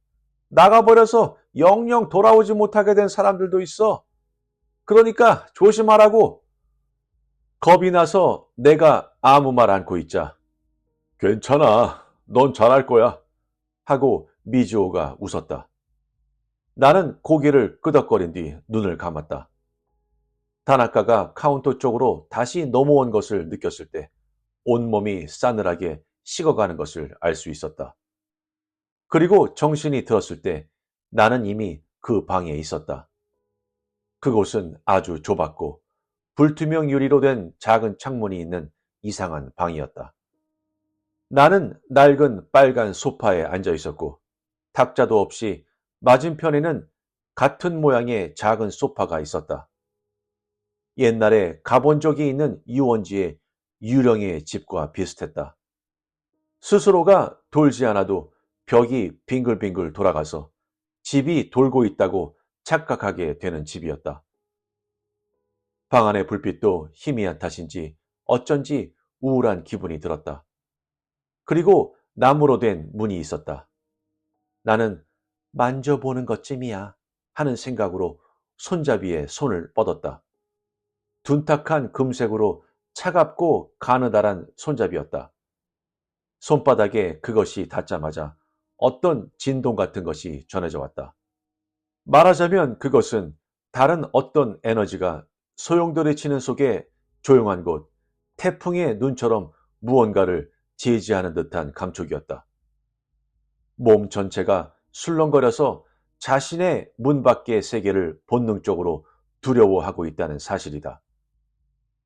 나가버려서 영영 돌아오지 못하게 된 사람들도 있어. 그러니까 조심하라고. 겁이 나서 내가 아무 말 않고 있자. 괜찮아. 넌 잘할 거야. 하고 미즈오가 웃었다. 나는 고개를 끄덕거린 뒤 눈을 감았다. 다나카가 카운터 쪽으로 다시 넘어온 것을 느꼈을 때 온몸이 싸늘하게 식어가는 것을 알 수 있었다. 그리고 정신이 들었을 때 나는 이미 그 방에 있었다. 그곳은 아주 좁았고 불투명 유리로 된 작은 창문이 있는 이상한 방이었다. 나는 낡은 빨간 소파에 앉아 있었고 탁자도 없이 맞은편에는 같은 모양의 작은 소파가 있었다. 옛날에 가본 적이 있는 유원지의 유령의 집과 비슷했다. 스스로가 돌지 않아도 벽이 빙글빙글 돌아가서 집이 돌고 있다고 착각하게 되는 집이었다. 방 안의 불빛도 희미한 탓인지 어쩐지 우울한 기분이 들었다. 그리고 나무로 된 문이 있었다. 나는 만져보는 것쯤이야 하는 생각으로 손잡이에 손을 뻗었다. 둔탁한 금색으로 차갑고 가느다란 손잡이였다. 손바닥에 그것이 닿자마자 어떤 진동 같은 것이 전해져 왔다. 말하자면 그것은 다른 어떤 에너지가 소용돌이치는 속에 조용한 곳, 태풍의 눈처럼 무언가를 제지하는 듯한 감촉이었다. 몸 전체가 술렁거려서 자신의 문 밖의 세계를 본능적으로 두려워하고 있다는 사실이다.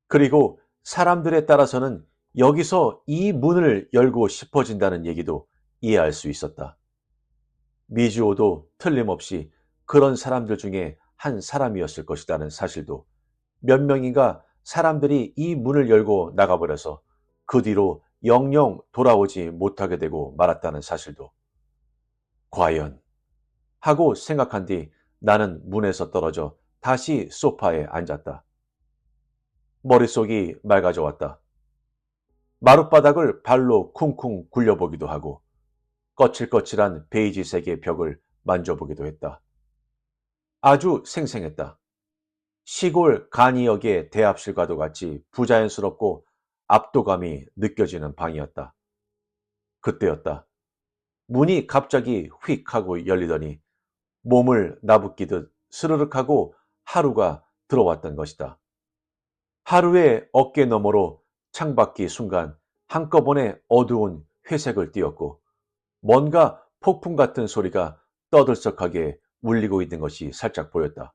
그리고 사람들에 따라서는 여기서 이 문을 열고 싶어진다는 얘기도 이해할 수 있었다. 미주오도 틀림없이 그런 사람들 중에 한 사람이었을 것이라는 사실도 몇 명인가 사람들이 이 문을 열고 나가버려서 그 뒤로 영영 돌아오지 못하게 되고 말았다는 사실도 과연 하고 생각한 뒤 나는 문에서 떨어져 다시 소파에 앉았다. 머릿속이 맑아져 왔다. 마룻바닥을 발로 쿵쿵 굴려보기도 하고 거칠거칠한 베이지색의 벽을 만져보기도 했다. 아주 생생했다. 시골 간이역의 대합실과도 같이 부자연스럽고 압도감이 느껴지는 방이었다. 그때였다. 문이 갑자기 휙 하고 열리더니 몸을 나부끼듯 스르륵 하고 하루가 들어왔던 것이다. 하루의 어깨 너머로 창밖이 순간 한꺼번에 어두운 회색을 띠었고 뭔가 폭풍 같은 소리가 떠들썩하게 울리고 있는 것이 살짝 보였다.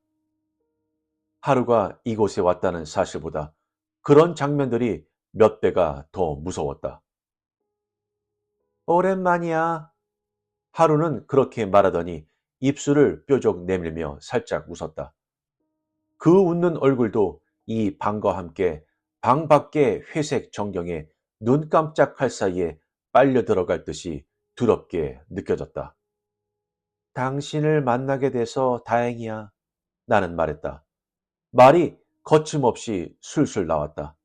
하루가 이곳에 왔다는 사실보다 그런 장면들이 몇 배가 더 무서웠다. 오랜만이야. 하루는 그렇게 말하더니 입술을 뾰족 내밀며 살짝 웃었다. 그 웃는 얼굴도 이 방과 함께 방 밖의 회색 전경에 눈 깜짝할 사이에 빨려 들어갈 듯이 두렵게 느껴졌다. 당신을 만나게 돼서 다행이야. 나는 말했다. 말이 거침없이 술술 나왔다.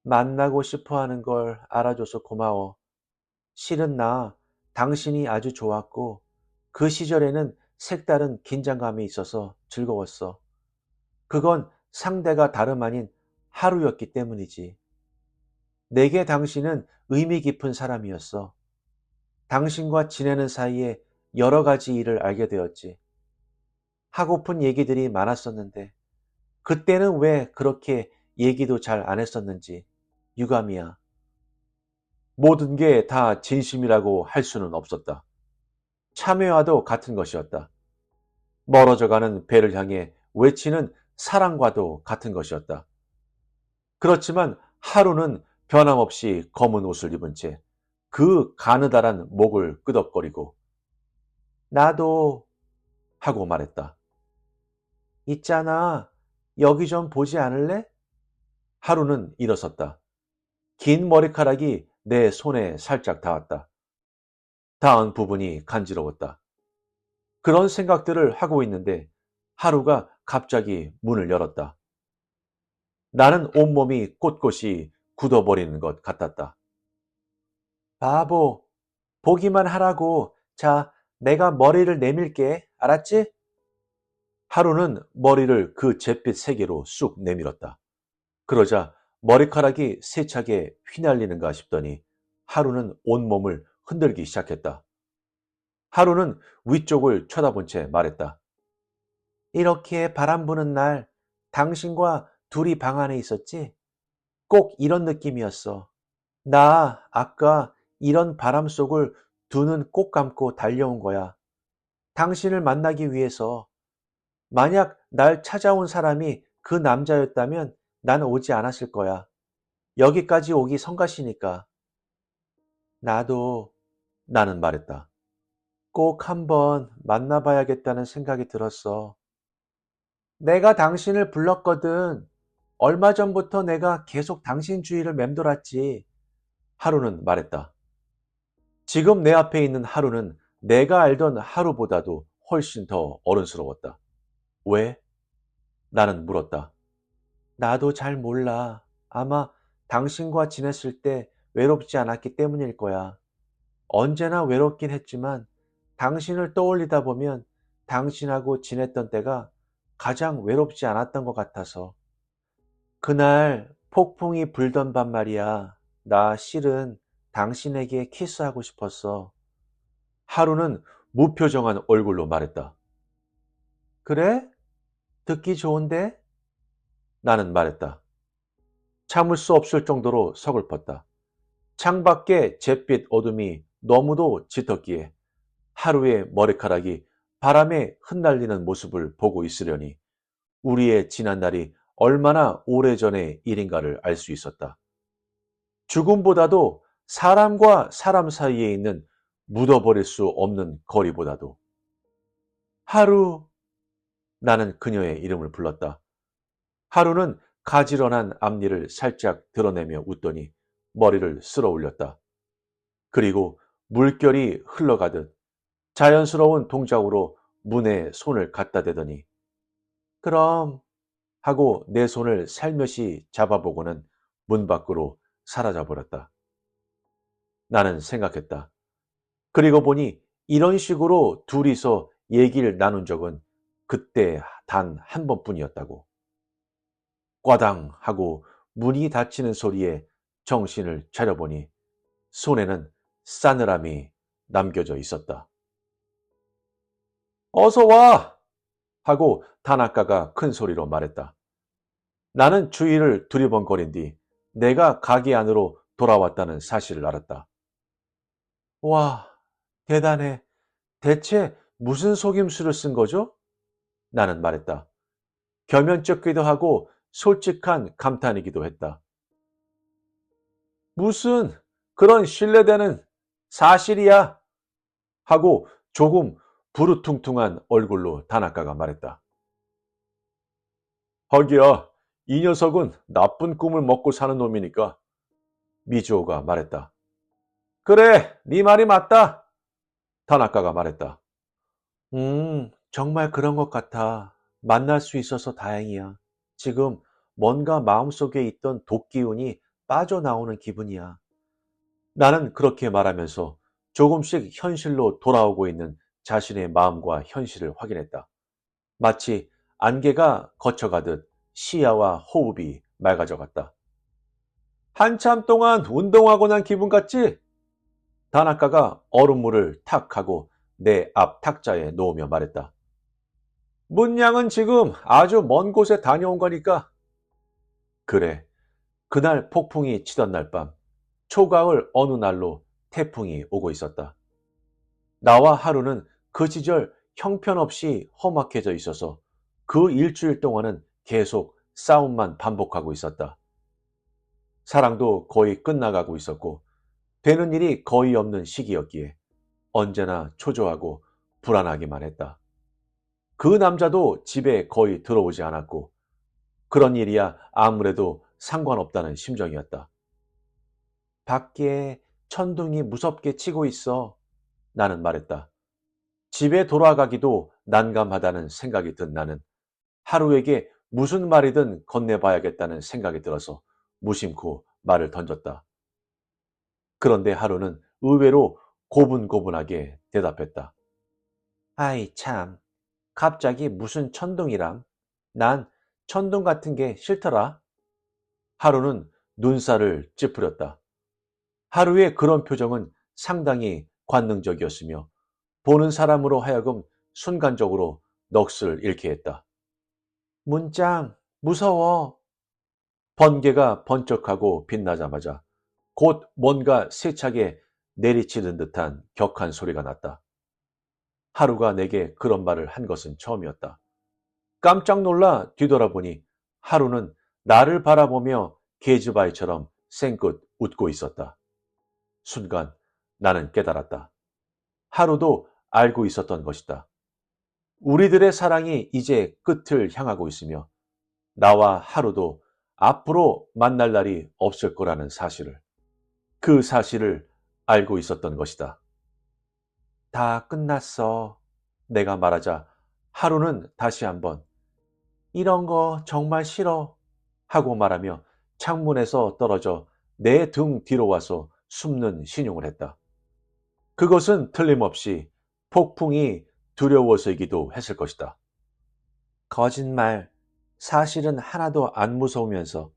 만나고 싶어 하는 걸 알아줘서 고마워. 실은 나 당신이 아주 좋았고 그 시절에는 색다른 긴장감이 있어서 즐거웠어. 그건 상대가 다름 아닌 하루였기 때문이지. 내게 당신은 의미 깊은 사람이었어. 당신과 지내는 사이에 여러 가지 일을 알게 되었지. 하고픈 얘기들이 많았었는데, 그때는 왜 그렇게 얘기도 잘 안 했었는지 유감이야. 모든 게 다 진심이라고 할 수는 없었다. 참회와도 같은 것이었다. 멀어져가는 배를 향해 외치는 사랑과도 같은 것이었다. 그렇지만 하루는 변함없이 검은 옷을 입은 채 그 가느다란 목을 끄덕거리고 나도 하고 말했다. 있잖아. 여기 좀 보지 않을래? 하루는 일어섰다. 긴 머리카락이 내 손에 살짝 닿았다. 닿은 부분이 간지러웠다. 그런 생각들을 하고 있는데 하루가 갑자기 문을 열었다. 나는 온몸이 꼿꼿이 굳어버리는 것 같았다. 바보, 보기만 하라고. 자, 내가 머리를 내밀게. 알았지? 하루는 머리를 그 잿빛 세계로 쑥 내밀었다. 그러자 머리카락이 세차게 휘날리는가 싶더니 하루는 온몸을 흔들기 시작했다. 하루는 위쪽을 쳐다본 채 말했다. 이렇게 바람 부는 날 당신과 둘이 방 안에 있었지? 꼭 이런 느낌이었어. 나 아까 이런 바람 속을 두 눈 꼭 감고 달려온 거야. 당신을 만나기 위해서. 만약 날 찾아온 사람이 그 남자였다면 난 오지 않았을 거야. 여기까지 오기 성가시니까. 나도, 나는 말했다. 꼭 한번 만나봐야겠다는 생각이 들었어. 내가 당신을 불렀거든. 얼마 전부터 내가 계속 당신 주위를 맴돌았지. 하루는 말했다. 지금 내 앞에 있는 하루는 내가 알던 하루보다도 훨씬 더 어른스러웠다. 왜? 나는 물었다. 나도 잘 몰라. 아마 당신과 지냈을 때 외롭지 않았기 때문일 거야. 언제나 외롭긴 했지만 당신을 떠올리다 보면 당신하고 지냈던 때가 가장 외롭지 않았던 것 같아서. 그날 폭풍이 불던 밤 말이야. 나 실은 당신에게 키스하고 싶었어. 하루는 무표정한 얼굴로 말했다. 그래? 듣기 좋은데? 나는 말했다. 참을 수 없을 정도로 서글펐다. 창밖에 잿빛 어둠이 너무도 짙었기에 하루의 머리카락이 바람에 흩날리는 모습을 보고 있으려니 우리의 지난 날이 얼마나 오래전의 일인가를 알 수 있었다. 죽음보다도 사람과 사람 사이에 있는 묻어버릴 수 없는 거리보다도. 하루, 나는 그녀의 이름을 불렀다. 하루는 가지런한 앞니를 살짝 드러내며 웃더니 머리를 쓸어 올렸다. 그리고 물결이 흘러가듯 자연스러운 동작으로 문에 손을 갖다 대더니 그럼 하고 내 손을 살며시 잡아보고는 문 밖으로 사라져 버렸다. 나는 생각했다. 그리고 보니 이런 식으로 둘이서 얘기를 나눈 적은 그때 단 한 번뿐이었다고. 꽈당 하고 문이 닫히는 소리에 정신을 차려보니 손에는 싸늘함이 남겨져 있었다. 어서 와! 하고 다나카가 큰 소리로 말했다. 나는 주위를 두리번거린 뒤 내가 가게 안으로 돌아왔다는 사실을 알았다. 와, 대단해. 대체 무슨 속임수를 쓴 거죠? 나는 말했다. 겸연쩍기도 하고 솔직한 감탄이기도 했다. 무슨 그런 신뢰되는 사실이야? 하고 조금 부르퉁퉁한 얼굴로 다나카가 말했다. 하기야, 이 녀석은 나쁜 꿈을 먹고 사는 놈이니까. 미즈오가 말했다. 그래, 네 말이 맞다. 다나카가 말했다. 정말 그런 것 같아. 만날 수 있어서 다행이야. 지금 뭔가 마음속에 있던 독기운이 빠져나오는 기분이야. 나는 그렇게 말하면서 조금씩 현실로 돌아오고 있는 자신의 마음과 현실을 확인했다. 마치 안개가 거쳐가듯 시야와 호흡이 맑아져 갔다. 한참 동안 운동하고 난 기분 같지? 다나카가 얼음물을 탁 하고 내 앞 탁자에 놓으며 말했다. 문양은 지금 아주 먼 곳에 다녀온 거니까. 그래. 그날 폭풍이 치던 날 밤, 초가을 어느 날로 태풍이 오고 있었다. 나와 하루는 그 시절 형편없이 험악해져 있어서 그 일주일 동안은 계속 싸움만 반복하고 있었다. 사랑도 거의 끝나가고 있었고 되는 일이 거의 없는 시기였기에 언제나 초조하고 불안하기만 했다. 그 남자도 집에 거의 들어오지 않았고 그런 일이야 아무래도 상관없다는 심정이었다. 밖에 천둥이 무섭게 치고 있어. 나는 말했다. 집에 돌아가기도 난감하다는 생각이 든 나는 하루에게 무슨 말이든 건네봐야겠다는 생각이 들어서 무심코 말을 던졌다. 그런데 하루는 의외로 고분고분하게 대답했다. 아이 참, 갑자기 무슨 천둥이람? 난 천둥 같은 게 싫더라. 하루는 눈살을 찌푸렸다. 하루의 그런 표정은 상당히 관능적이었으며 보는 사람으로 하여금 순간적으로 넋을 잃게 했다. 문짱, 무서워. 번개가 번쩍하고 빛나자마자 곧 뭔가 세차게 내리치는 듯한 격한 소리가 났다. 하루가 내게 그런 말을 한 것은 처음이었다. 깜짝 놀라 뒤돌아보니 하루는 나를 바라보며 계즈바이처럼 쌩긋 웃고 있었다. 순간 나는 깨달았다. 하루도 알고 있었던 것이다. 우리들의 사랑이 이제 끝을 향하고 있으며 나와 하루도 앞으로 만날 날이 없을 거라는 사실을, 그 사실을 알고 있었던 것이다. 다 끝났어. 내가 말하자 하루는 다시 한번 이런 거 정말 싫어 하고 말하며 창문에서 떨어져 내 등 뒤로 와서 숨는 신용을 했다. 그것은 틀림없이 폭풍이 두려워서이기도 했을 것이다. 거짓말. 사실은 하나도 안 무서우면서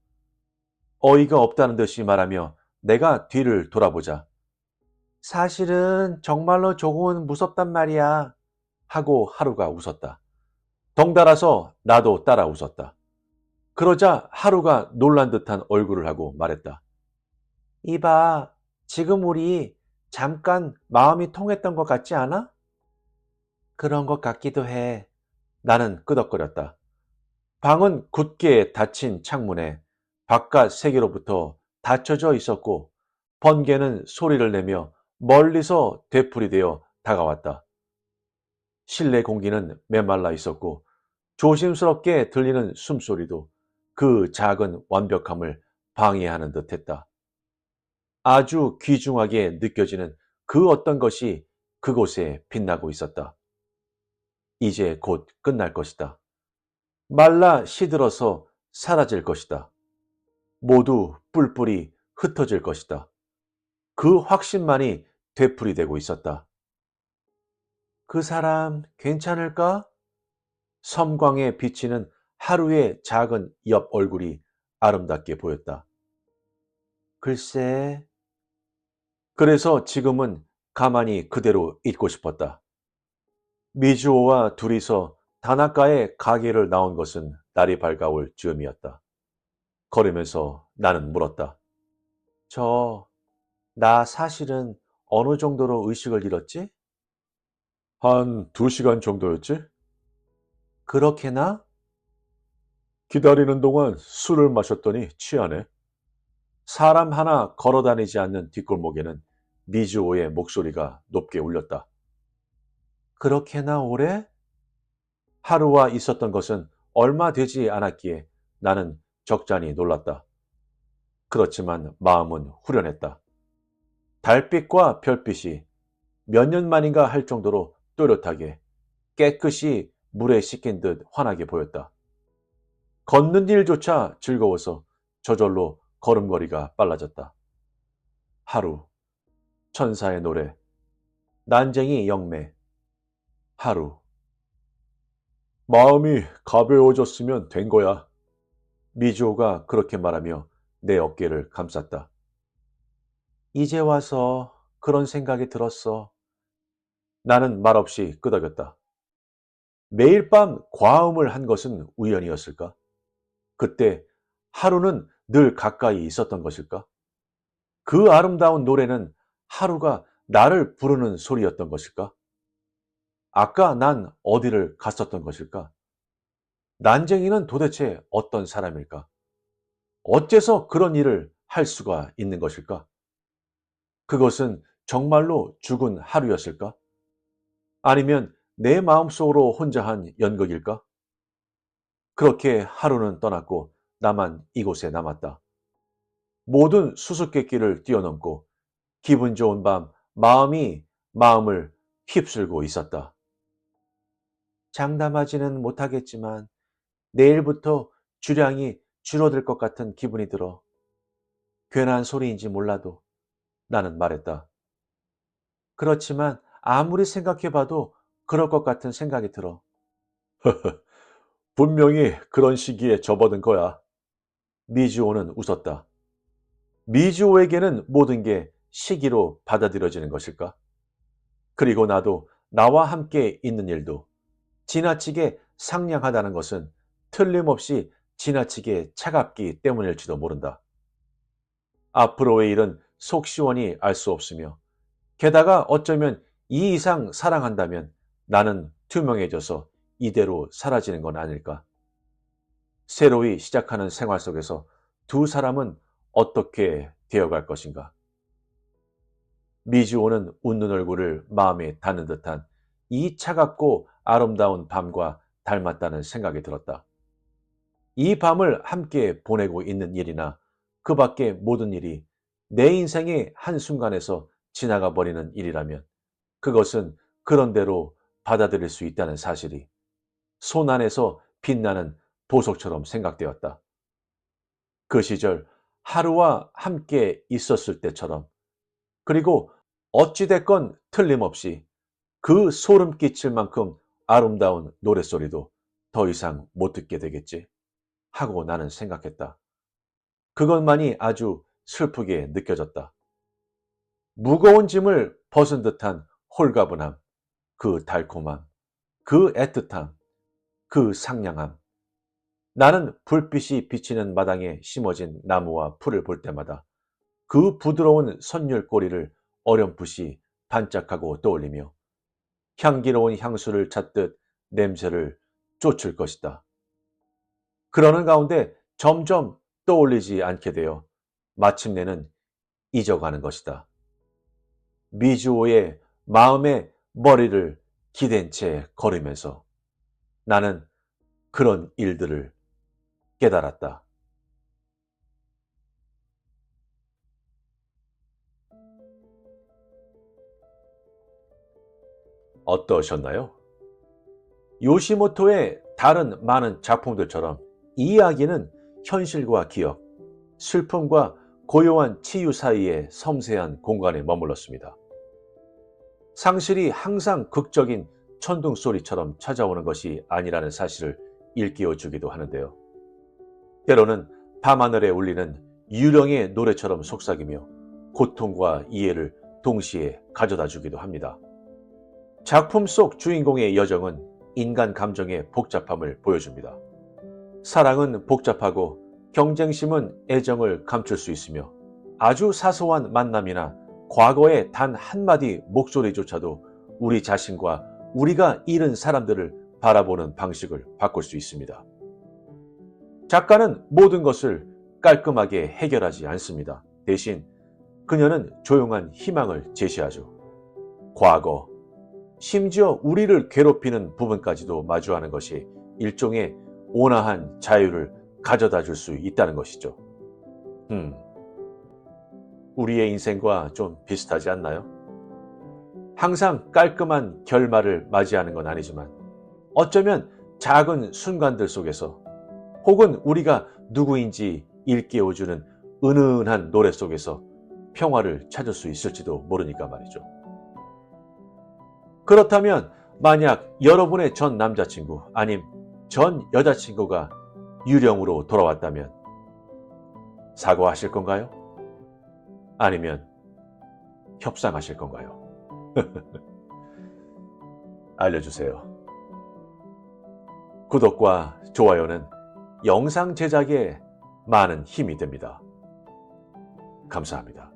어이가 없다는 듯이 말하며 내가 뒤를 돌아보자. 사실은 정말로 조금은 무섭단 말이야. 하고 하루가 웃었다. 덩달아서 나도 따라 웃었다. 그러자 하루가 놀란 듯한 얼굴을 하고 말했다. 이봐, 지금 우리 잠깐 마음이 통했던 것 같지 않아? 그런 것 같기도 해. 나는 끄덕거렸다. 방은 굳게 닫힌 창문에 바깥 세계로부터 닫혀져 있었고 번개는 소리를 내며 멀리서 되풀이되어 다가왔다. 실내 공기는 메말라 있었고 조심스럽게 들리는 숨소리도 그 작은 완벽함을 방해하는 듯했다. 아주 귀중하게 느껴지는 그 어떤 것이 그곳에 빛나고 있었다. 이제 곧 끝날 것이다. 말라 시들어서 사라질 것이다. 모두 뿔뿔이 흩어질 것이다. 그 확신만이 되풀이되고 있었다. 그 사람 괜찮을까? 섬광에 비치는 하루의 작은 옆 얼굴이 아름답게 보였다. 글쎄, 그래서 지금은 가만히 그대로 있고 싶었다. 미주오와 둘이서 다나카의 가게를 나온 것은 날이 밝아올 즈음이었다. 걸으면서 나는 물었다. 나 사실은 어느 정도로 의식을 잃었지? 한 2시간 정도였지? 그렇게나? 기다리는 동안 술을 마셨더니 취하네. 사람 하나 걸어다니지 않는 뒷골목에는 미즈오의 목소리가 높게 울렸다. 그렇게나 오래? 하루와 있었던 것은 얼마 되지 않았기에 나는 적잖이 놀랐다. 그렇지만 마음은 후련했다. 달빛과 별빛이 몇 년 만인가 할 정도로 또렷하게 깨끗이 물에 씻긴 듯 환하게 보였다. 걷는 일조차 즐거워서 저절로 걸음걸이가 빨라졌다. 하루, 천사의 노래, 난쟁이 영매, 하루. 마음이 가벼워졌으면 된 거야. 미주오가 그렇게 말하며 내 어깨를 감쌌다. 이제 와서 그런 생각이 들었어. 나는 말없이 끄덕였다. 매일 밤 과음을 한 것은 우연이었을까? 그때 하루는 늘 가까이 있었던 것일까? 그 아름다운 노래는 하루가 나를 부르는 소리였던 것일까? 아까 난 어디를 갔었던 것일까? 난쟁이는 도대체 어떤 사람일까? 어째서 그런 일을 할 수가 있는 것일까? 그것은 정말로 죽은 하루였을까? 아니면 내 마음속으로 혼자 한 연극일까? 그렇게 하루는 떠났고 나만 이곳에 남았다. 모든 수수께끼를 뛰어넘고 기분 좋은 밤 마음이 마음을 휩쓸고 있었다. 장담하지는 못하겠지만 내일부터 주량이 줄어들 것 같은 기분이 들어. 괜한 소리인지 몰라도 나는 말했다. 그렇지만 아무리 생각해봐도 그럴 것 같은 생각이 들어. 분명히 그런 시기에 접어든 거야. 미즈오는 웃었다. 미즈오에게는 모든 게 시기로 받아들여지는 것일까? 그리고 나도 나와 함께 있는 일도 지나치게 상냥하다는 것은 틀림없이 지나치게 차갑기 때문일지도 모른다. 앞으로의 일은 속 시원히 알 수 없으며 게다가 어쩌면 이 이상 사랑한다면 나는 투명해져서 이대로 사라지는 건 아닐까. 새로이 시작하는 생활 속에서 두 사람은 어떻게 되어갈 것인가. 미즈오는 웃는 얼굴을 마음에 닿는 듯한 이 차갑고 아름다운 밤과 닮았다는 생각이 들었다. 이 밤을 함께 보내고 있는 일이나 그 밖의 모든 일이 내 인생의 한순간에서 지나가 버리는 일이라면 그것은 그런대로 받아들일 수 있다는 사실이 손 안에서 빛나는 보석처럼 생각되었다. 그 시절 하루와 함께 있었을 때처럼 그리고 어찌됐건 틀림없이 그 소름 끼칠 만큼 아름다운 노랫소리도 더 이상 못 듣게 되겠지 하고 나는 생각했다. 그것만이 아주 슬프게 느껴졌다. 무거운 짐을 벗은 듯한 홀가분함, 그 달콤함, 그 애틋함, 그 상냥함. 나는 불빛이 비치는 마당에 심어진 나무와 풀을 볼 때마다 그 부드러운 선율 꼬리를 어렴풋이 반짝하고 떠올리며 향기로운 향수를 찾듯 냄새를 쫓을 것이다. 그러는 가운데 점점 떠올리지 않게 되어 마침내는 잊어가는 것이다. 미주오의 마음의 머리를 기댄 채 걸으면서 나는 그런 일들을 깨달았다. 어떠셨나요? 요시모토의 다른 많은 작품들처럼 이 이야기는 현실과 기억, 슬픔과 고요한 치유 사이의 섬세한 공간에 머물렀습니다. 상실이 항상 극적인 천둥 소리처럼 찾아오는 것이 아니라는 사실을 일깨워주기도 하는데요. 때로는 밤하늘에 울리는 유령의 노래처럼 속삭이며 고통과 이해를 동시에 가져다 주기도 합니다. 작품 속 주인공의 여정은 인간 감정의 복잡함을 보여줍니다. 사랑은 복잡하고 경쟁심은 애정을 감출 수 있으며 아주 사소한 만남이나 과거의 단 한마디 목소리조차도 우리 자신과 우리가 잃은 사람들을 바라보는 방식을 바꿀 수 있습니다. 작가는 모든 것을 깔끔하게 해결하지 않습니다. 대신 그녀는 조용한 희망을 제시하죠. 과거, 심지어 우리를 괴롭히는 부분까지도 마주하는 것이 일종의 온화한 자유를 가져다 줄 수 있다는 것이죠. 우리의 인생과 좀 비슷하지 않나요? 항상 깔끔한 결말을 맞이하는 건 아니지만 어쩌면 작은 순간들 속에서 혹은 우리가 누구인지 일깨워주는 은은한 노래 속에서 평화를 찾을 수 있을지도 모르니까 말이죠. 그렇다면 만약 여러분의 전 남자친구 아님 전 여자친구가 유령으로 돌아왔다면 사과하실 건가요? 아니면 협상하실 건가요? 알려주세요. 구독과 좋아요는 영상 제작에 많은 힘이 됩니다. 감사합니다.